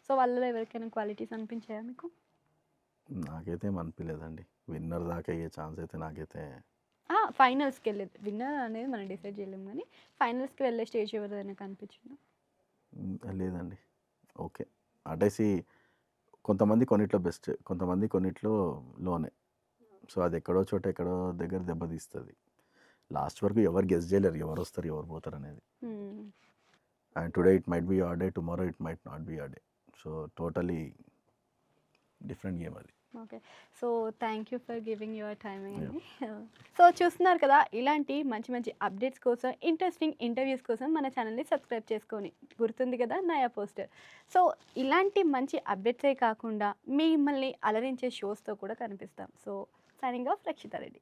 సో, వాళ్ళలో ఎవరికైనా క్వాలిటీస్ అనిపించాయా మీకు? నాకైతే ఏం అనిపియలేదండి. విన్నర్ దాకా అయ్యే ఛాన్స్ అయితే నాకైతే ఫైనల్స్‌కెళ్ళేది. విన్నర్ అనేది మనం డిసైడ్ చేయలేం గానీ, ఫైనల్స్‌కి వెళ్ళే స్టేజ్ ఎవరిదైనా కనిపించిందా? లేదండి. ఓకే. అంటే కొంతమంది కొన్నిట్లో బెస్ట్. కొంతమంది కొన్నిట్లో లోనే. సో, అది ఎక్కడో చోట ఎక్కడో దగ్గర దెబ్బతీస్తది. లాస్ట్ వరకు ఎవరు గెస్ చేయలేరు. ఎవరొస్తారు, ఎవరు పోతారనేది. Hmm. And today it might be your day, tomorrow it might not be your day. So, totally different game అది. Okay. So, thank you for giving your timing అండి. సో, చూస్తున్నారు కదా! ఇలాంటి మంచి మంచి అప్డేట్స్ కోసం, ఇంట్రెస్టింగ్ ఇంటర్వ్యూస్ కోసం మన ఛానల్‌ని సబ్స్క్రైబ్ చేసుకోండి. గుర్తుంది కదా! నయా పోస్టర్. సో, ఇలాంటి మంచి అప్డేట్సే కాకుండా మిమ్మల్ని అలరించే షోస్‌తో కూడా కనిపిస్తాం. So, signing off Rakshitha Reddy.